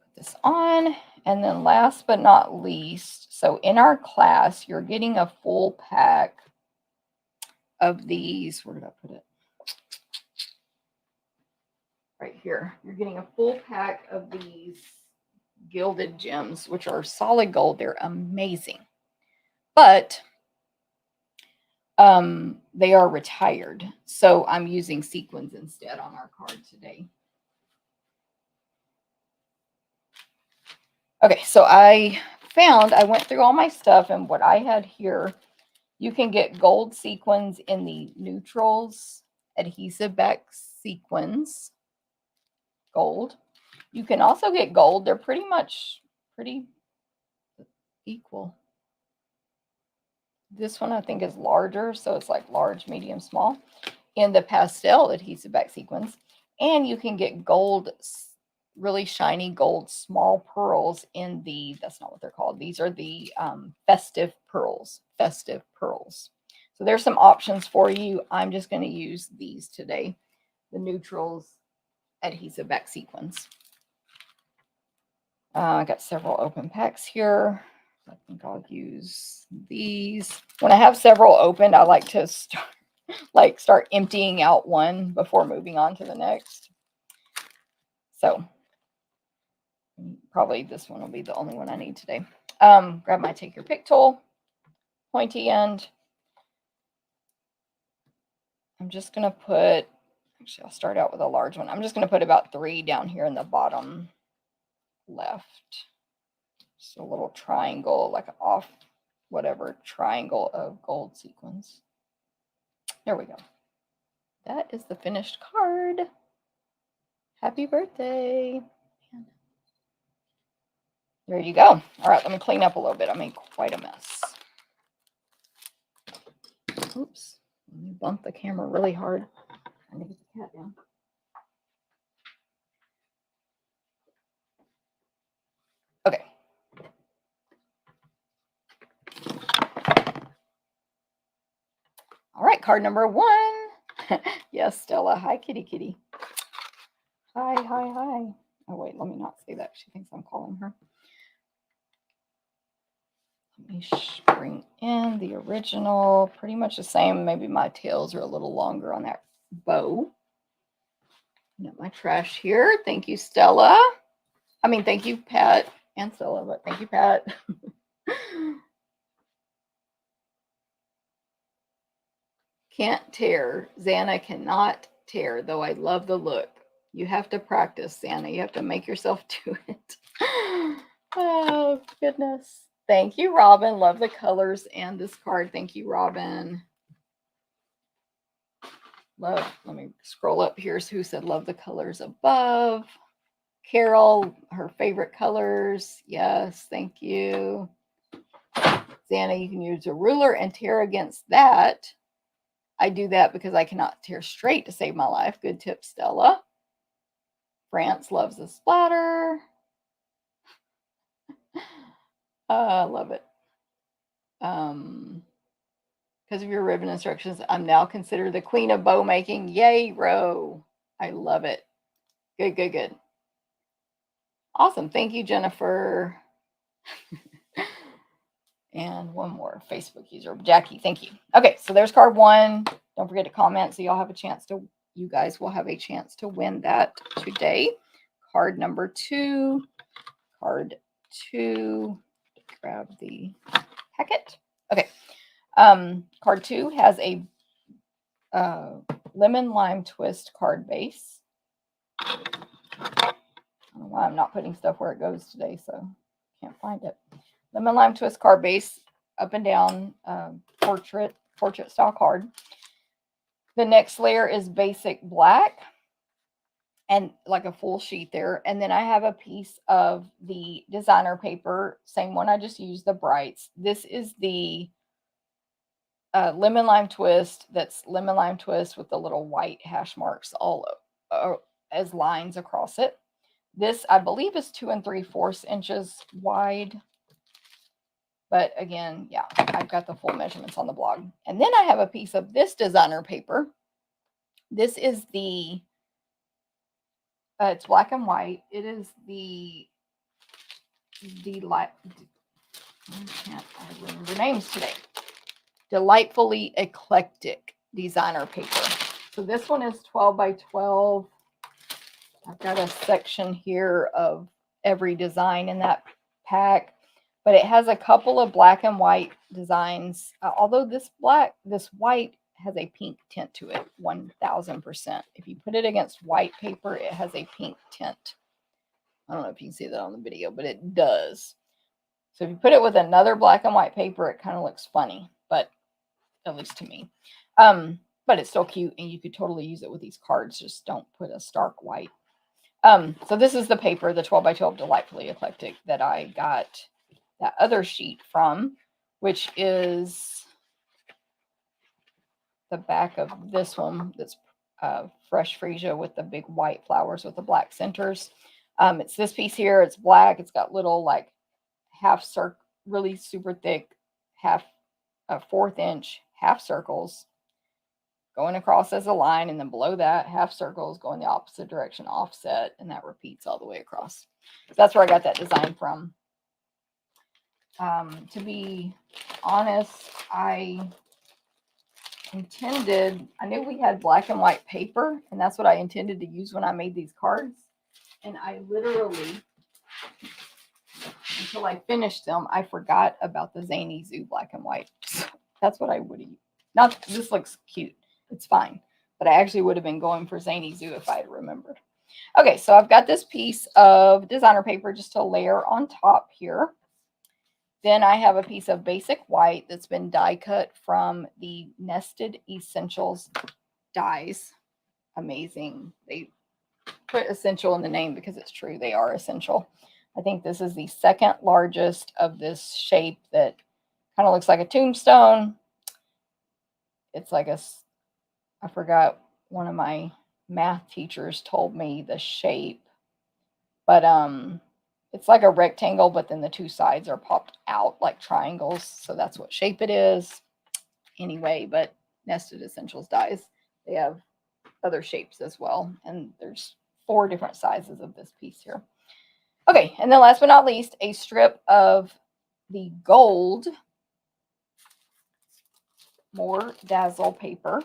Put this on. And then last but not least, so in our class, you're getting a full pack of these. Where did I put it? Right here. You're getting a full pack of these gilded gems, which are solid gold. They're amazing. But they are retired. So I'm using sequins instead on our card today. Okay, so I went through all my stuff, and what I had here, you can get gold sequins in the neutrals, adhesive back sequins, gold. You can also get gold. They're pretty equal. This one I think is larger, so it's like large, medium, small, in the pastel adhesive back sequins. And you can get gold, really shiny gold small pearls in the, that's not what they're called. These are the festive pearls. So there's some options for you. I'm just going to use these today, the neutrals adhesive back sequins. I got several open packs here. I think I'll use these. When I have several opened, I like to start emptying out one before moving on to the next. So probably this one will be the only one I need today. Grab my take your pick tool, pointy end. I'm just going to put Actually, I'll start out with a large one. I'm just going to put about 3 down here in the bottom left. Just a little triangle, like an off whatever triangle of gold sequins. There we go. That is the finished card. Happy birthday. There you go. All right, let me clean up a little bit. I made quite a mess. Oops. Let me bump the camera really hard. Trying to get the cat down. Okay. All right, card number 1. Yes, Stella. Hi, kitty kitty. Hi, hi, hi. Oh, wait, let me not say that. She thinks I'm calling her. Let me bring in the original. Pretty much the same. Maybe my tails are a little longer on that bow. Got my trash here. Thank you, Stella. I mean, thank you, Pat and Stella, but thank you, Pat. Can't tear. Xana cannot tear, though I love the look. You have to practice, Xana. You have to make yourself do it. Oh, goodness. Thank you, Robin. Love the colors and this card. Thank you, Robin. Love. Let me scroll up. Here's who said love the colors above. Carol, her favorite colors. Yes, thank you. Xana, you can use a ruler and tear against that. I do that because I cannot tear straight to save my life. Good tip, Stella. France loves the splatter. I love it. Because of your ribbon instructions, I'm now considered the queen of bow making. Yay, Ro. I love it. Good, good, good. Awesome. Thank you, Jennifer. And one more Facebook user, Jackie. Thank you. Okay, so there's card 1. Don't forget to comment so y'all have a chance to, you guys will have a chance to win that today. Card number 2. Card 2. Grab the packet. Okay. Card 2 has a lemon lime twist card base. I don't know why I'm not putting stuff where it goes today, so can't find it. Lemon lime twist card base, up and down, portrait style card. The next layer is basic black and like a full sheet there. And then I have a piece of the designer paper, same one I just used, the brights. This is the lemon lime twist. That's lemon lime twist with the little white hash marks all as lines across it. This, I believe, is 2 3/4 inches wide. But again, yeah, I've got the full measurements on the blog. And then I have a piece of this designer paper. This is the, it's black and white. It is the I can't remember names today. Delightfully Eclectic designer paper. So this one is 12 by 12. I've got a section here of every design in that pack. But it has a couple of black and white designs. Although this white has a pink tint to it, 1000%. If you put it against white paper, it has a pink tint. I don't know if you can see that on the video, but it does. So if you put it with another black and white paper, it kind of looks funny, but at least to me. But it's still cute, and you could totally use it with these cards. Just don't put a stark white. So this is the paper, the 12 by 12 Delightfully Eclectic that I got that other sheet from, which is the back of this one. That's fresh freesia with the big white flowers with the black centers. It's this piece here. It's black. It's got little like half circle, really super thick, half a 1/4 inch half circles going across as a line, and then below that half circles going the opposite direction offset, and that repeats all the way across. So that's where I got that design from. To be honest, I knew we had black and white paper, and that's what I intended to use when I made these cards. And I literally, until I finished them, I forgot about the Zany Zoo black and white. So that's what I would have used. Not, this looks cute. It's fine. but I actually would have been going for Zany Zoo if I had remembered. Okay, so I've got this piece of designer paper just to layer on top here. Then I have a piece of basic white that's been die cut from the Nested Essentials dies. Amazing. They put essential in the name because it's true. They are essential. I think this is the second largest of this shape that kind of looks like a tombstone. It's like I forgot, one of my math teachers told me the shape, but it's like a rectangle, but then the two sides are popped out like triangles. So that's what shape it is. Anyway, but Nested Essentials dies, they have other shapes as well. And there's 4 different sizes of this piece here. Okay, and then last but not least, a strip of the gold More Dazzle paper.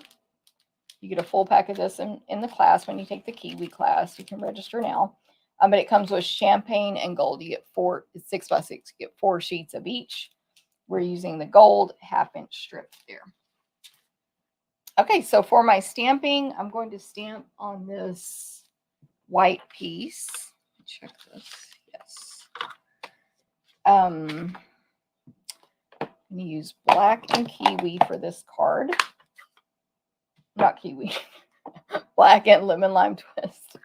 You get a full pack of this in the class when you take the Kiwi class. You can register now. But it comes with champagne and gold. You get 4, it's 6 by 6. You get 4 sheets of each. We're using the gold 1/2 inch strip there. Okay, so for my stamping, I'm going to stamp on this white piece. Check this. Yes. I'm going to use black and kiwi for this card. Not kiwi. Black and lemon lime twist.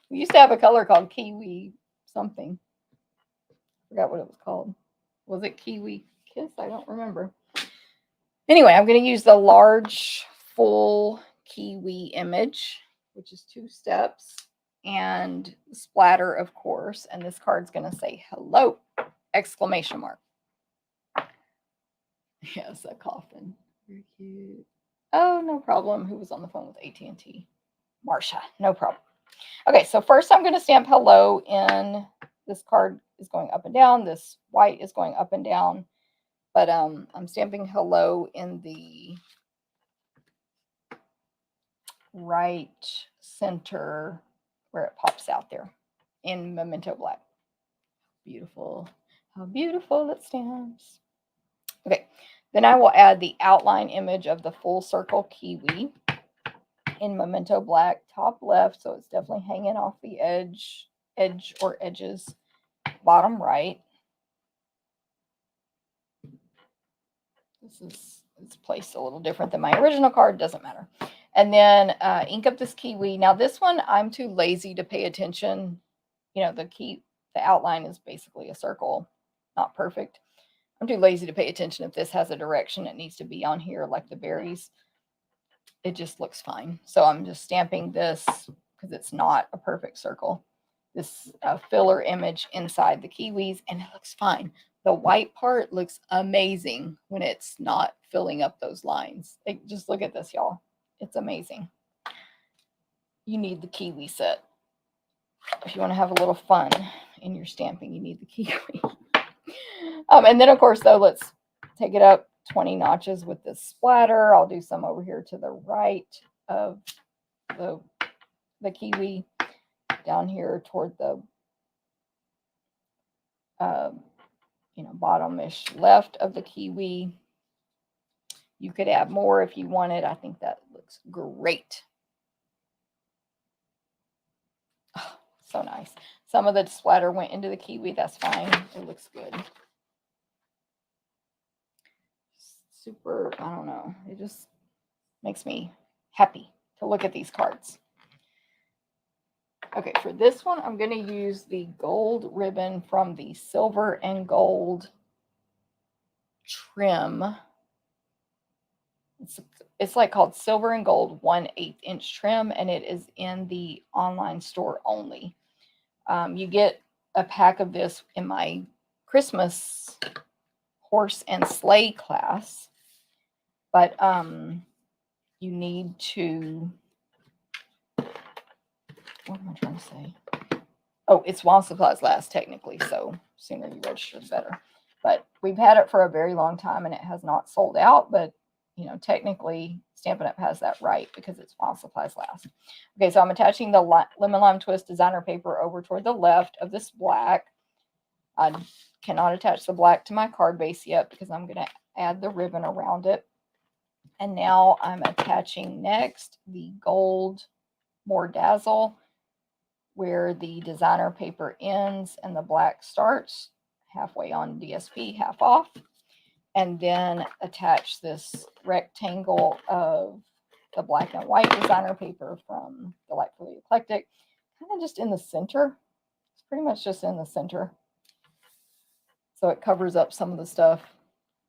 We used to have a color called kiwi something. Forgot what it was called. Was it Kiwi Kiss? I don't remember. Anyway, I'm going to use the large full kiwi image, which is 2 steps, and splatter, of course. And this card's going to say hello! Exclamation mark. Yes, a coffin. Very cute. Oh, no problem. Who was on the phone with AT&T? Marsha. No problem. Okay, so first I'm going to stamp hello in. This card is going up and down. This white is going up and down. But I'm stamping hello in the right center where it pops out there in Memento Black. Beautiful. How beautiful it stamps. Okay, then I will add the outline image of the full circle kiwi in Memento Black, top left, so it's definitely hanging off the edge or edges, bottom right. It's placed a little different than my original card, doesn't matter. And then ink up this kiwi. Now this one, I'm too lazy to pay attention. You know, the outline is basically a circle, not perfect. I'm too lazy to pay attention if this has a direction it needs to be on here, like the berries. It just looks fine. So I'm just stamping this because it's not a perfect circle. This filler image inside the kiwis, and it looks fine. The white part looks amazing when it's not filling up those lines. Just look at this, y'all. It's amazing. You need the kiwi set. If you want to have a little fun in your stamping, you need the kiwi. And then, of course, though, let's take it up 20 notches with this splatter. I'll do some over here to the right of the kiwi, down here toward the bottom-ish left of the kiwi. You could add more if you wanted. I think that looks great. Oh, so nice. Some of the splatter went into the kiwi. That's fine. It looks good. Super, I don't know. It just makes me happy to look at these cards. Okay, for this one, I'm going to use the gold ribbon from the silver and gold trim. It's like called silver and gold 1/8 inch trim, and it is in the online store only. You get a pack of this in my Christmas horse and sleigh class, but you need to, what am I trying to say? Oh, it's while supplies last, technically, so sooner you register, the better. But we've had it for a very long time, and it has not sold out, but, you know, technically, Stampin' Up! Has that right because it's while supplies last. Okay, so I'm attaching the Lemon Lime Twist designer paper over toward the left of this black. I cannot attach the black to my card base yet because I'm going to add the ribbon around it. And now I'm attaching next the gold More Dazzle, where the designer paper ends and the black starts, halfway on DSP, half off. And then attach this rectangle of the black and white designer paper from Delightfully Eclectic, kind of just in the center. It's pretty much just in the center. So it covers up some of the stuff.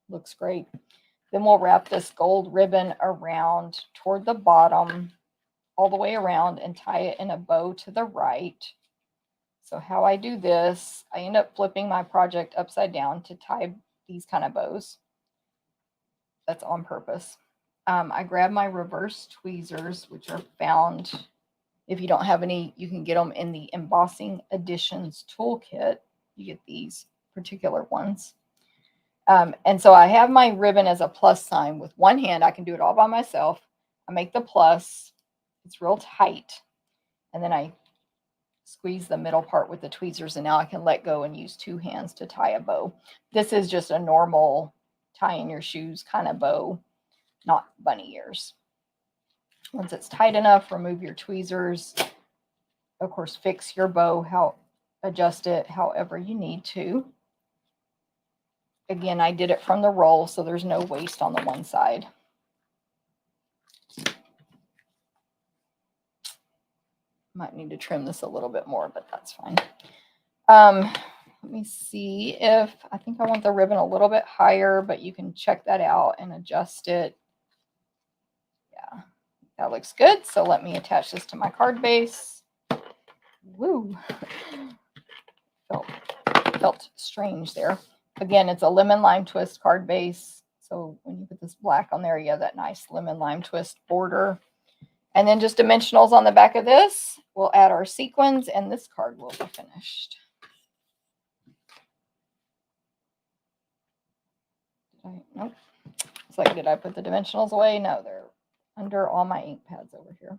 Looks great. Then we'll wrap this gold ribbon around toward the bottom, all the way around, and tie it in a bow to the right. So how I do this, I end up flipping my project upside down to tie these kind of bows. That's on purpose. I grab my reverse tweezers, which are found, if you don't have any, you can get them in the Embossing Editions toolkit. You get these particular ones. And so I have my ribbon as a plus sign with one hand. I can do it all by myself. I make the plus. It's real tight. And then I squeeze the middle part with the tweezers, and now I can let go and use two hands to tie a bow. This is just a normal tie in your shoes kind of bow, not bunny ears. Once it's tight enough, remove your tweezers. Of course, fix your bow, adjust it however you need to. Again, I did it from the roll, so there's no waste on the one side. Might need to trim this a little bit more, but that's fine. Let me see if, I think I want the ribbon a little bit higher, but you can check that out and adjust it. Yeah, that looks good. So let me attach this to my card base. Woo. Felt strange there. Again, it's a lemon lime twist card base. So when you put this black on there, you have that nice lemon lime twist border. And then just dimensionals on the back of this. We'll add our sequins, and this card will be finished. Nope. It's like, did I put the dimensionals away? No, they're under all my ink pads over here.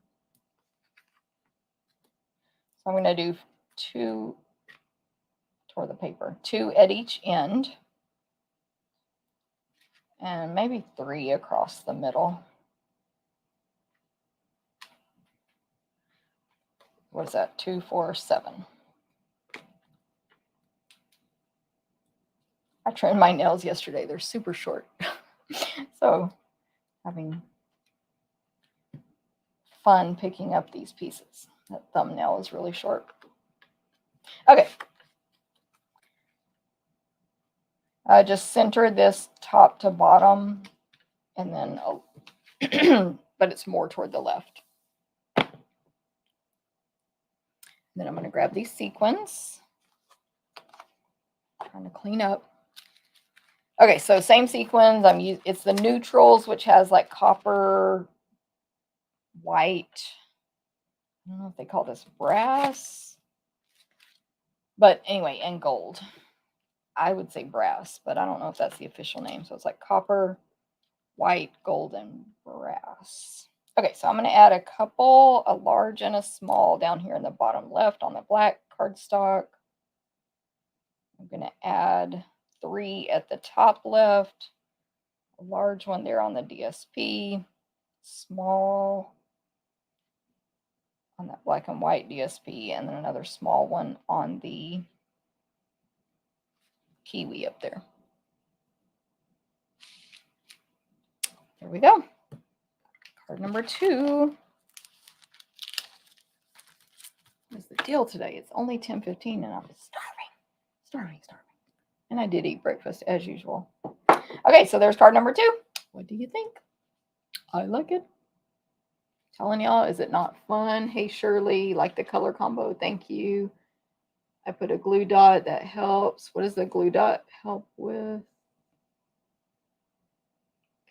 So I'm going to do 2 toward the paper, 2 at each end, and maybe 3 across the middle. What is that? 2, 4, 7. I trimmed my nails yesterday. They're super short. So having fun picking up these pieces. That thumbnail is really short. Okay. Just center this top to bottom, and then, but it's more toward the left. Then I'm going to grab these sequins. Trying to clean up. Okay, so same sequins. It's the neutrals, which has like copper, white. I don't know if they call this brass, but anyway, and gold. I would say brass, but I don't know if that's the official name. So it's like copper, white, gold, and brass. Okay, so I'm going to add a couple, a large and a small down here in the bottom left on the black cardstock. I'm going to add 3 at the top left, a large one there on the DSP, small on that black and white DSP, and then another small one on the Kiwi up there. There we go. Card number 2. What's the deal today? It's only 10:15 and I'm starving. And I did eat breakfast as usual. Okay, so there's card number 2. What do you think? I like it. Telling y'all, is it not fun? Hey, Shirley, like the color combo. Thank you. I put a glue dot. That helps. What does the glue dot help with?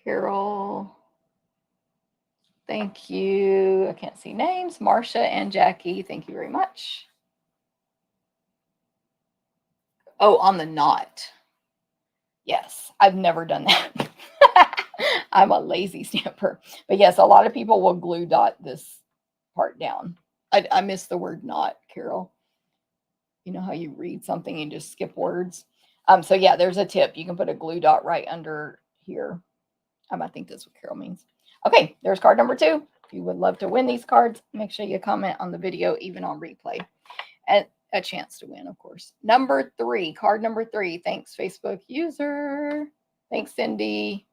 Carol. Thank you. I can't see names. Marcia and Jackie. Thank you very much. Oh, on the knot. Yes, I've never done that. I'm a lazy stamper. But yes, a lot of people will glue dot this part down. I missed the word knot, Carol. You know how you read something and just skip words? So yeah, there's a tip. You can put a glue dot right under here I think that's what Carol means. Okay, there's card number 2. If you would love to win these cards, make sure you comment on the video, even on replay. And a chance to win, of course. Number 3, card number 3. Thanks, Facebook user. Thanks, Cindy.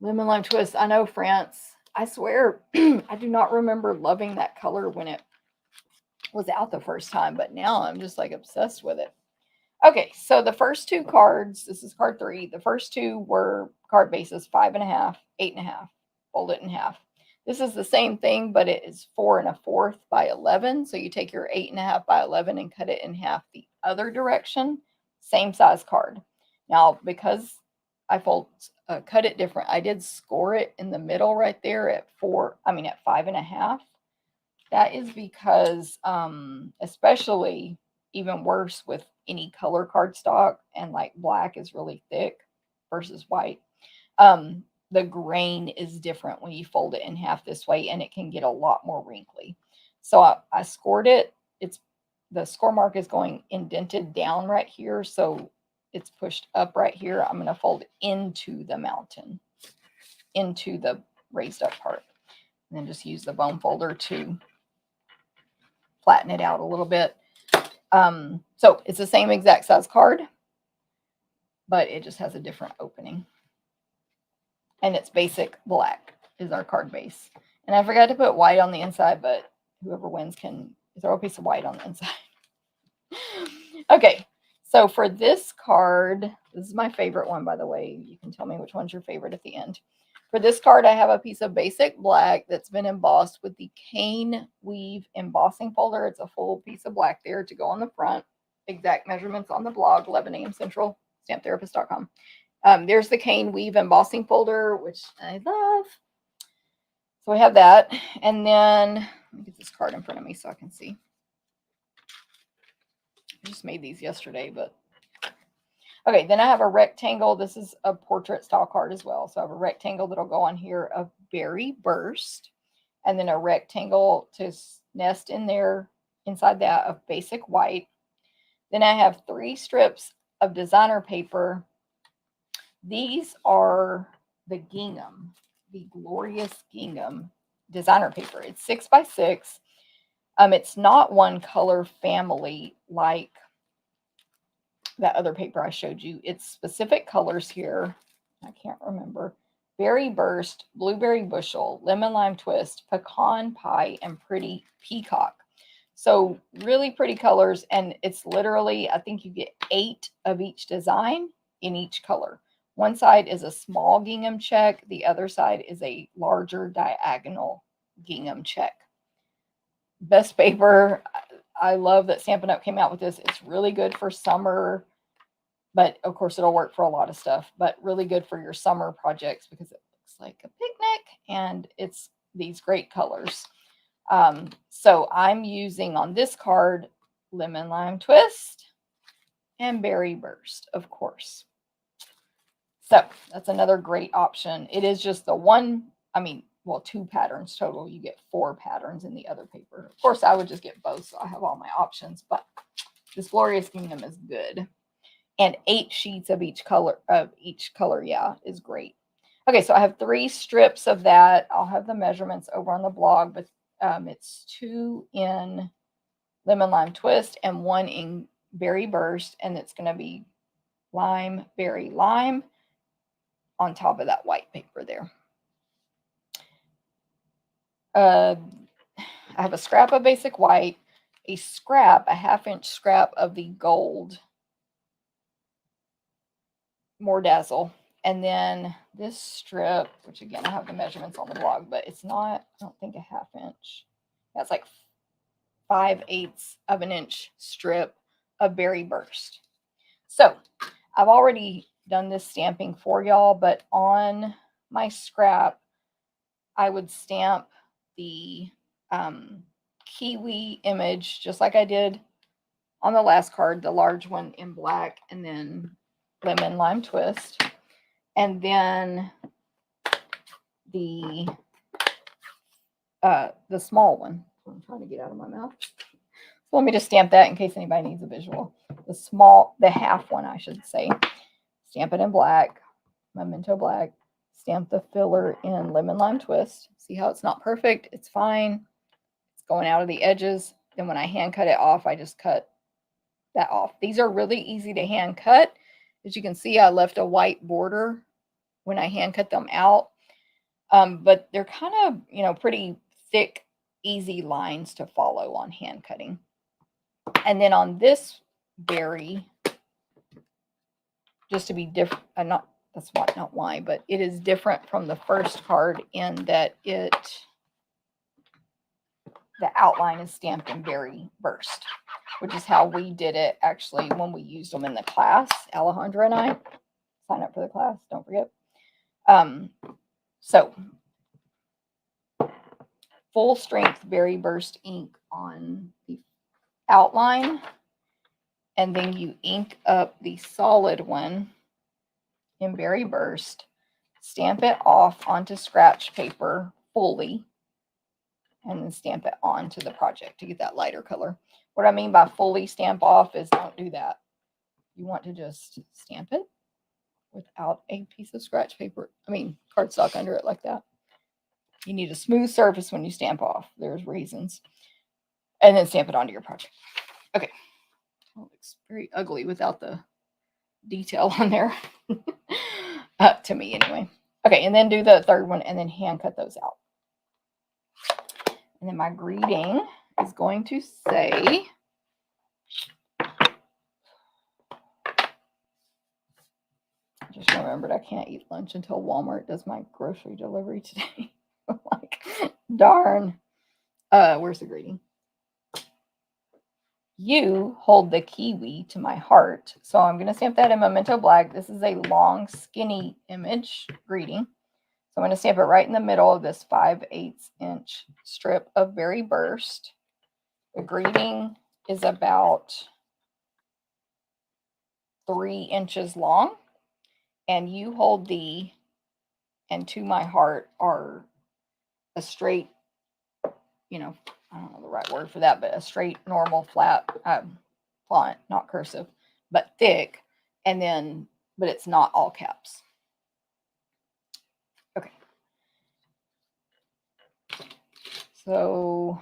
Lemon Lime Twist. I know, France. I swear, I do not remember loving that color when it was out the first time, but now I'm just like obsessed with it. Okay, so the first 2 cards, this is card 3. The first 2 were card bases, 5.5, 8.5, fold it in half. This is the same thing, but it is 4 1/4 by 11. So you take your 8.5 by 11 and cut it in half the other direction. Same size card. Now, because I cut it different, I did score it in the middle right there at 5.5. That is because, especially even worse with any color cardstock, and like black is really thick versus white. The grain is different when you fold it in half this way, and it can get a lot more wrinkly. So I scored it. The score mark is going indented down right here, so it's pushed up right here. I'm going to fold into the mountain, into the raised up part, and then just use the bone folder to flatten it out a little bit. So it's the same exact size card, but it just has a different opening. And it's basic black is our card base. And I forgot to put white on the inside, but whoever wins can throw a piece of white on the inside. Okay, so for this card, this is my favorite one, by the way. You can tell me which one's your favorite at the end. For this card, I have a piece of basic black that's been embossed with the cane weave embossing folder. It's a full piece of black there to go on the front. Exact measurements on the blog, 11 a.m. Central, stamptherapist.com. There's the cane weave embossing folder, which I love. So we have that. And then, let me get this card in front of me so I can see. I just made these yesterday, but. Okay, then I have a rectangle. This is a portrait style card as well. So I have a rectangle that'll go on here of Berry Burst. And then a rectangle to nest in there, inside that, of basic white. Then I have 3 strips of designer paper. These are the gingham, the glorious gingham designer paper. It's 6 by 6. It's not one color family like that other paper I showed you. It's specific colors here. I can't remember. Berry Burst, Blueberry Bushel, Lemon Lime Twist, Pecan Pie, and Pretty Peacock. So really pretty colors, and it's literally, I think you get 8 of each design in each color. One side is a small gingham check. The other side is a larger diagonal gingham check. Best paper. I love that Stampin' Up! Came out with this. It's really good for summer, but of course it'll work for a lot of stuff, but really good for your summer projects because it looks like a picnic and it's these great colors. So I'm using on this card Lemon Lime Twist and Berry Burst, of course. So that's another great option. It is just the one, well, 2 patterns total. You get 4 patterns in the other paper. Of course, I would just get both, so I have all my options, but this Glorious Gingham is good. And 8 sheets of each color, yeah, is great. Okay, so I have 3 strips of that. I'll have the measurements over on the blog, but it's 2 in Lemon Lime Twist and 1 in Berry Burst, and it's going to be lime, berry, lime on top of that white paper there. I have a scrap of basic white, a 1/2-inch scrap of the gold More Dazzle, and then this strip, which again I have the measurements on the blog, but it's not, I don't think, a 1/2 inch. That's like 5/8 of an inch strip of Berry Burst. So I've already done this stamping for y'all, but on my scrap, I would stamp the kiwi image just like I did on the last card, the large one in black, and then Lemon Lime Twist, and then the small one. I'm trying to get out of my mouth. So let me just stamp that in case anybody needs a visual. The 1/2 one, I should say. Stamp it in black. Memento Black, stamp the filler in Lemon Lime Twist. See how it's not perfect? It's fine. It's going out of the edges. Then when I hand cut it off, I just cut that off. These are really easy to hand cut. As you can see, I left a white border when I hand cut them out. But they're kind of, pretty thick, easy lines to follow on hand cutting. And then on this berry, just to be different, not why, but it is different from the first card in that the outline is stamped in berry burst, which is how we did it actually when we used them in the class. Alejandra and I sign up for the class, don't forget. So full strength berry burst ink on the outline, and then you ink up the solid one in berry burst, stamp it off onto scratch paper fully, and then stamp it onto the project to get that lighter color. What I mean by fully stamp off is don't do that. You want to just stamp it without a piece of scratch paper, cardstock under it like that. You need a smooth surface when you stamp off. There's reasons. And then stamp it onto your project. Okay. It looks very ugly without the detail on there. To me, anyway. Okay, and then do the third one and then hand cut those out. And then my greeting is going to say, I just remembered I can't eat lunch until Walmart does my grocery delivery today. Like, darn. Where's the greeting? You hold the kiwi to my heart. So I'm going to stamp that in Memento Black. This is a long, skinny image greeting. So I'm going to stamp it right in the middle of this 5/8 inch strip of berry burst. The greeting is about 3 inches long. And you hold thee, and to my heart are a straight, I don't know the right word for that, but a straight, normal, flat font, not cursive, but thick. And then, but it's not all caps. Okay. So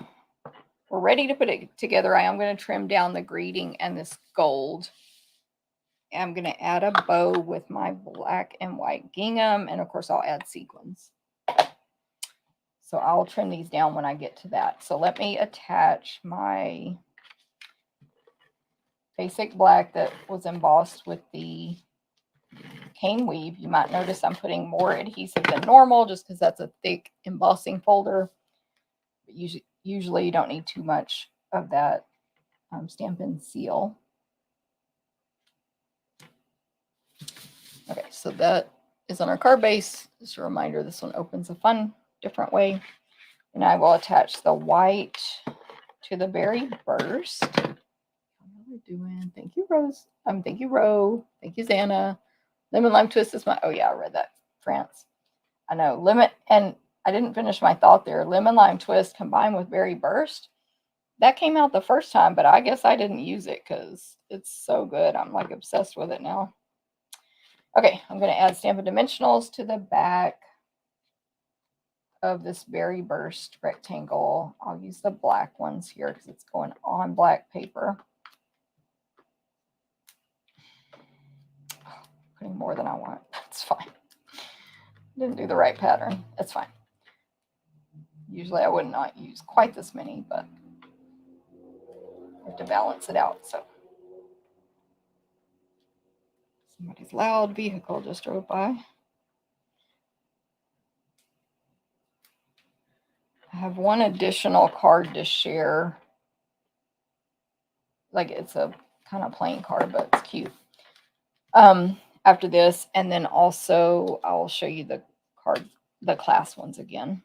we're ready to put it together. I am going to trim down the greeting and this gold. I'm going to add a bow with my black and white gingham. And of course, I'll add sequins. So I'll trim these down when I get to that. So let me attach my basic black that was embossed with the cane weave. You might notice I'm putting more adhesive than normal just because that's a thick embossing folder. But usually you don't need too much of that Stampin' Seal. Okay, so that is on our card base. Just a reminder, this one opens a fun, different way. And I will attach the white to the berry burst. What are we doing? Thank you, Rose. Thank you, Ro. Thank you, Xana. Lemon Lime Twist is I read that. France. I know. And I didn't finish my thought there. Lemon Lime Twist combined with berry burst. That came out the first time, but I guess I didn't use it because it's so good. I'm like obsessed with it now. Okay, I'm going to add Stampin' Dimensionals to the back of this berry burst rectangle. I'll use the black ones here because it's going on black paper. Putting more than I want. It's fine. Didn't do the right pattern. It's fine. Usually I would not use quite this many, but I have to balance it out. So somebody's loud vehicle just drove by. I have one additional card to share. Like it's a kind of plain card, but it's cute. After this, and then also I'll show you the class ones again.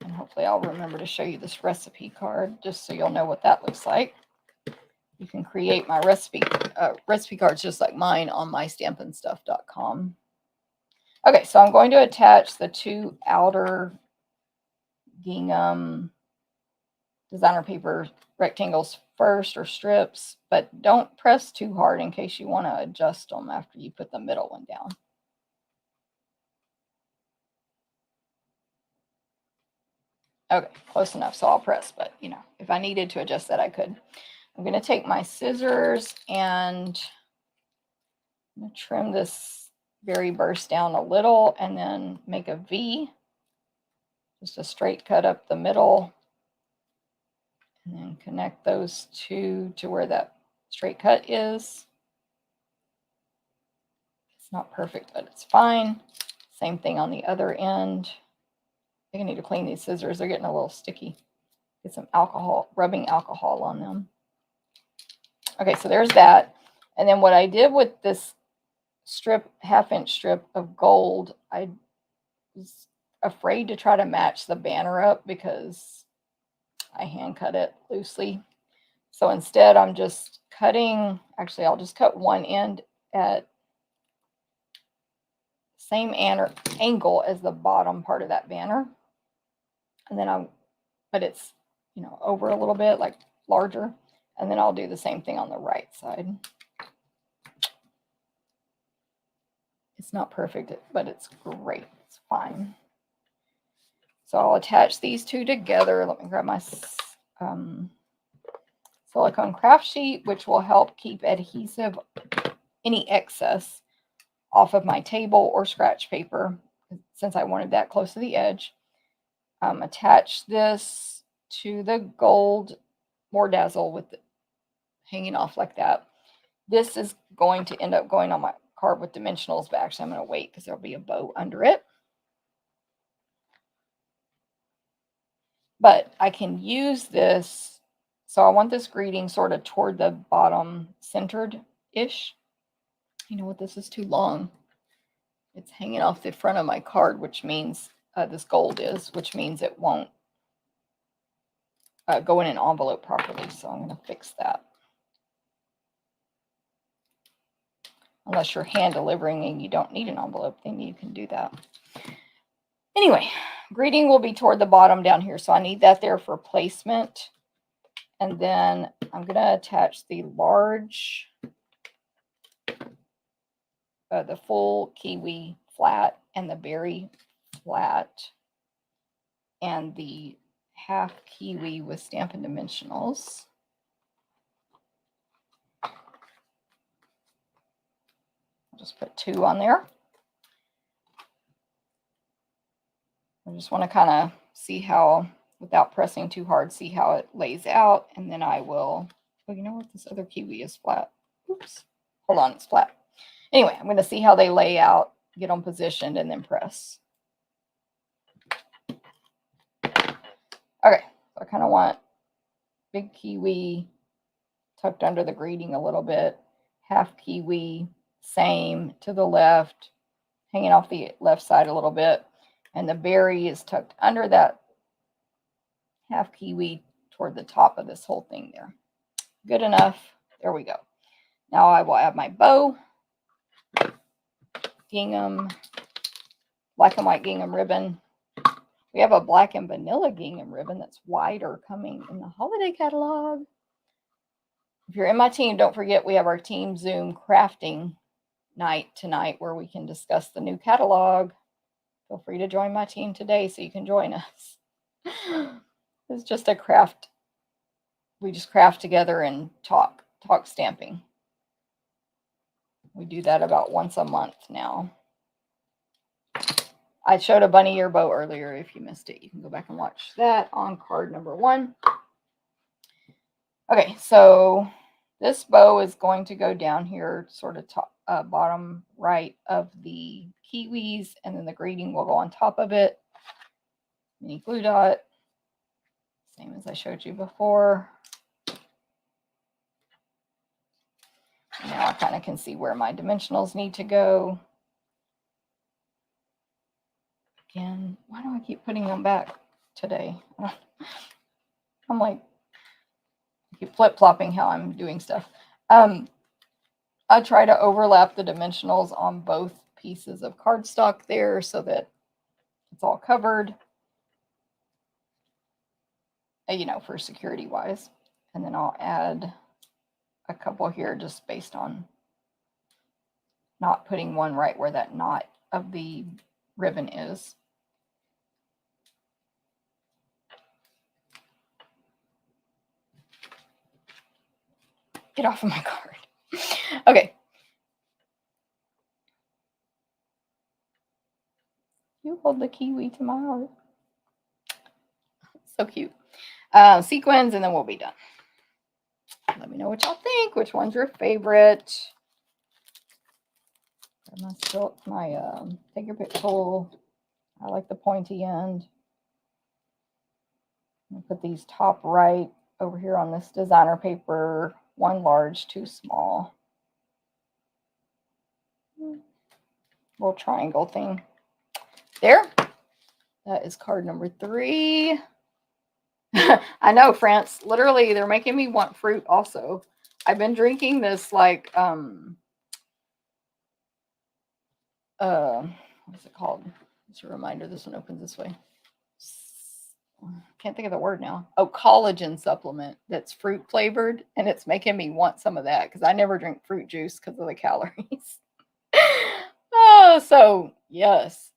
And hopefully I'll remember to show you this recipe card just so you'll know what that looks like. You can create my recipe cards just like mine on mystampinstuff.com. Okay, so I'm going to attach the 2 outer gingham designer paper rectangles first or strips, but don't press too hard in case you want to adjust them after you put the middle one down. Okay, close enough, so I'll press, but you know, if I needed to adjust that, I could. I'm going to take my scissors and I'm going to trim this berry burst down a little and then make a V, just a straight cut up the middle, and then connect those two to where that straight cut is. It's not perfect, but it's fine. Same thing on the other end. I think I need to clean these scissors. They're getting a little sticky. Get some alcohol, rubbing alcohol on them. Okay, so there's that. And then what I did with this strip, half-inch strip of gold, I was afraid to try to match the banner up because I hand cut it loosely. So instead, I'm just cutting, actually, I'll just cut one end at same angle as the bottom part of that banner. And then but it's, you know, over a little bit, like larger. And then I'll do the same thing on the right side. It's not perfect, but it's great. It's fine. So I'll attach these two together. Let me grab my silicone craft sheet, which will help keep adhesive, any excess, off of my table or scratch paper, since I wanted that close to the edge. Attach this to the gold more dazzle with it hanging off like that. This is going to end up going on my card with dimensionals, but actually I'm going to wait because there'll be a bow under it. But I can use this. So I want this greeting sort of toward the bottom centered-ish. You know what? This is too long. It's hanging off the front of my card, which means this gold is, which means it won't go in an envelope properly. So I'm going to fix that. Unless you're hand delivering and you don't need an envelope, then you can do that. Anyway, greeting will be toward the bottom down here. So I need that there for placement. And then I'm going to attach the large, the full kiwi flat and the berry flat and the half kiwi with Stampin' Dimensionals. I'll just put two on there. I just want to kind of see how, without pressing too hard, see how it lays out. And then I will, oh, you know what? This other kiwi is flat. Oops. Hold on, it's flat. Anyway, I'm going to see how they lay out, get them positioned, and then press. Okay, so I kind of want big kiwi tucked under the greeting a little bit, half kiwi, same to the left, hanging off the left side a little bit, and the berry is tucked under that half kiwi toward the top of this whole thing there. Good enough. There we go. Now I will add my bow, gingham, black and white gingham ribbon. We have a black and vanilla gingham ribbon that's wider coming in the holiday catalog. If you're in my team, don't forget we have our team Zoom crafting night tonight where we can discuss the new catalog. Feel free to join my team today so you can join us. It's just a craft. We just craft together and talk stamping. We do that about once a month now. I showed a bunny ear bow earlier. If you missed it, you can go back and watch that on card number 1. Okay, so this bow is going to go down here, sort of top, bottom right of the kiwis, and then the greeting will go on top of it. Mini glue dot, same as I showed you before. Now I kind of can see where my dimensionals need to go. Again, why do I keep putting them back today? I'm like, I keep flip-flopping how I'm doing stuff. I try to overlap the dimensionals on both pieces of cardstock there so that it's all covered, you know, for security wise. And then I'll add a couple here just based on not putting one right where that knot of the ribbon is. Get off of my card. Okay. You hold the kiwi to my heart. So cute. Sequins, and then we'll be done. Let me know what y'all think. Which one's your favorite? Take your pick tool. I like the pointy end. I'm gonna put these top right over here on this designer paper. One large, two small. Little triangle thing. There. That is card number 3. I know, France. Literally, they're making me want fruit also. I've been drinking this like what's it called? It's a reminder. This one opens this way. Can't think of the word now. Oh, collagen supplement that's fruit flavored, and it's making me want some of that because I never drink fruit juice because of the calories. Oh, so yes,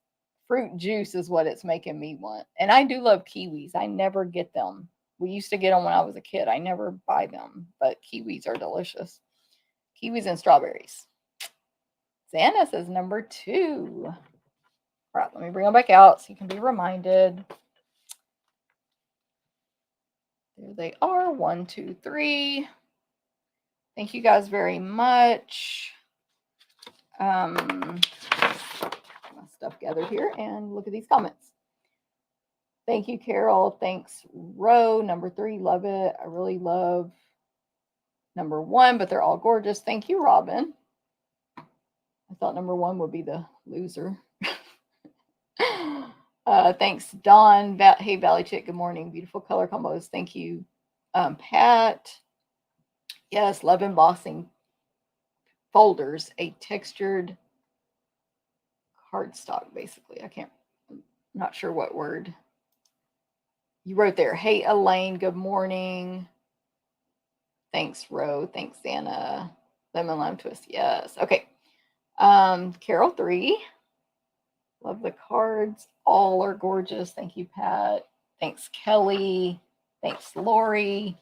fruit juice is what it's making me want. And I do love kiwis. I never get them. We used to get them when I was a kid. I never buy them, but kiwis are delicious. Kiwis and strawberries. Xana says number 2. All right, let me bring them back out so you can be reminded. There they are. 1, 2, 3. Thank you guys very much. My stuff gathered here, and look at these comments. Thank you, Carol. Thanks, Ro. Number 3, love it. I really love number 1, but they're all gorgeous. Thank you, Robin. I thought number 1 would be the loser. Thanks, Dawn. Hey, Valley Chick. Good morning. Beautiful color combos. Thank you, Pat. Yes, love embossing folders. A textured cardstock, basically. I'm not sure what word you wrote there. Hey, Elaine. Good morning. Thanks, Ro. Thanks, Xana. Lemon lime twist. Yes. Okay. Carol 3. Love the cards. All are gorgeous. Thank you, Pat. Thanks, Kelly. Thanks, Lori.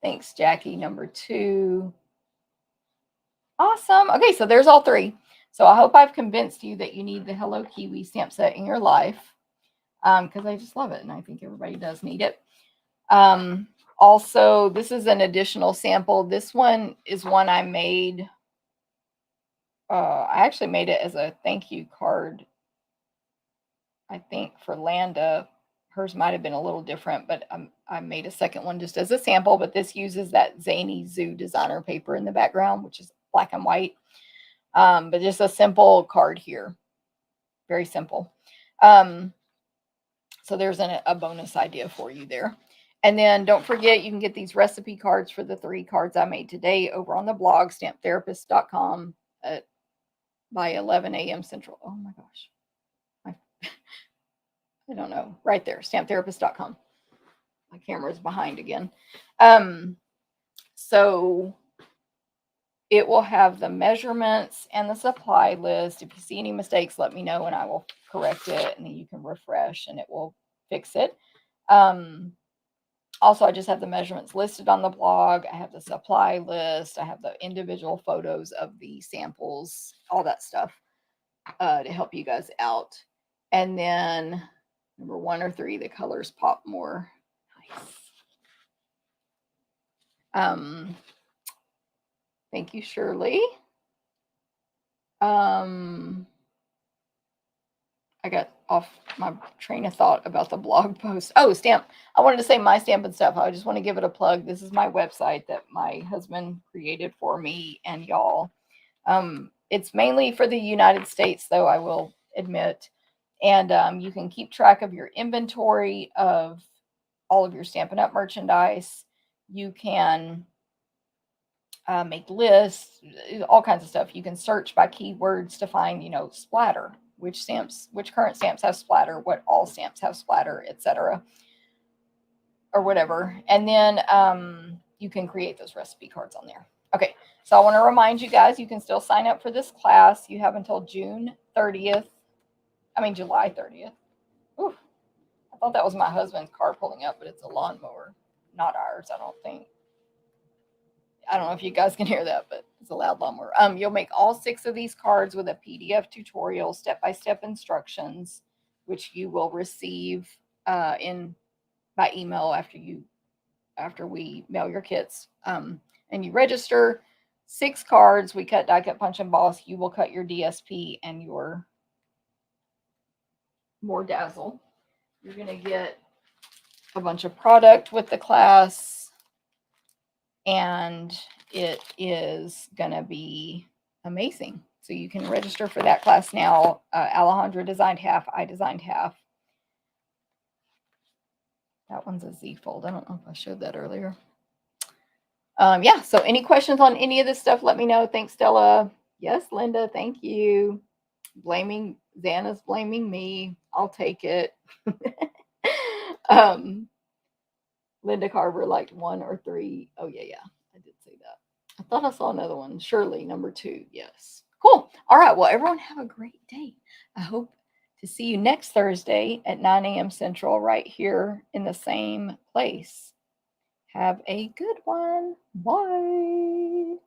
Thanks, Jackie, number 2. Awesome. Okay, so there's all 3. So I hope I've convinced you that you need the Hello Kiwi stamp set in your life because I just love it, and I think everybody does need it. Also, this is an additional sample. This one is one I made. I actually made it as a thank you card, I think, for Landa. Hers might have been a little different, but I made a second one just as a sample. But this uses that Zany Zoo designer paper in the background, which is black and white. But just a simple card here. Very simple. So there's a bonus idea for you there. And then don't forget, you can get these recipe cards for the 3 cards I made today over on the blog, stamptherapist.com by 11 a.m. Central. Oh my gosh. I don't know. Right there, stamptherapist.com. My camera's behind again. So it will have the measurements and the supply list. If you see any mistakes, let me know and I will correct it, and then you can refresh and it will fix it. Also, I just have the measurements listed on the blog. I have the supply list. I have the individual photos of the samples, all that stuff to help you guys out. And then number 1 or 3, the colors pop more. Nice. Thank you, Shirley. I got off my train of thought about the blog post. Oh, stamp. I wanted to say my stamp and stuff. I just want to give it a plug. This is my website that my husband created for me and y'all. It's mainly for the United States, though, I will admit. And you can keep track of your inventory of all of your Stampin' Up! Merchandise. You can make lists, all kinds of stuff. You can search by keywords to find, splatter. Which current stamps have splatter, what all stamps have splatter, etc. or whatever. And then you can create those recipe cards on there. Okay, so I want to remind you guys, you can still sign up for this class. You have until July 30th. Ooh, I thought that was my husband's car pulling up, but it's a lawnmower, not ours, I don't think. I don't know if you guys can hear that, but it's a loud lawnmower. You'll make all 6 of these cards with a PDF tutorial, step-by-step instructions, which you will receive by email after we mail your kits. And you register 6 cards. We cut, die cut, punch, and emboss. You will cut your DSP and your more dazzle. You're going to get a bunch of product with the class, and it is going to be amazing. So you can register for that class now. Alejandra designed half. I designed half. That one's a Z fold. I don't know if I showed that earlier. Yeah, so any questions on any of this stuff, let me know. Thanks, Stella. Yes, Linda, thank you. Xana's blaming me. I'll take it. Linda Carver liked 1 or 3. Oh, yeah, I did say that. I thought I saw another one. Shirley, number 2. Yes. Cool. All right. Well, everyone have a great day. I hope to see you next Thursday at 9 a.m. Central right here in the same place. Have a good one. Bye.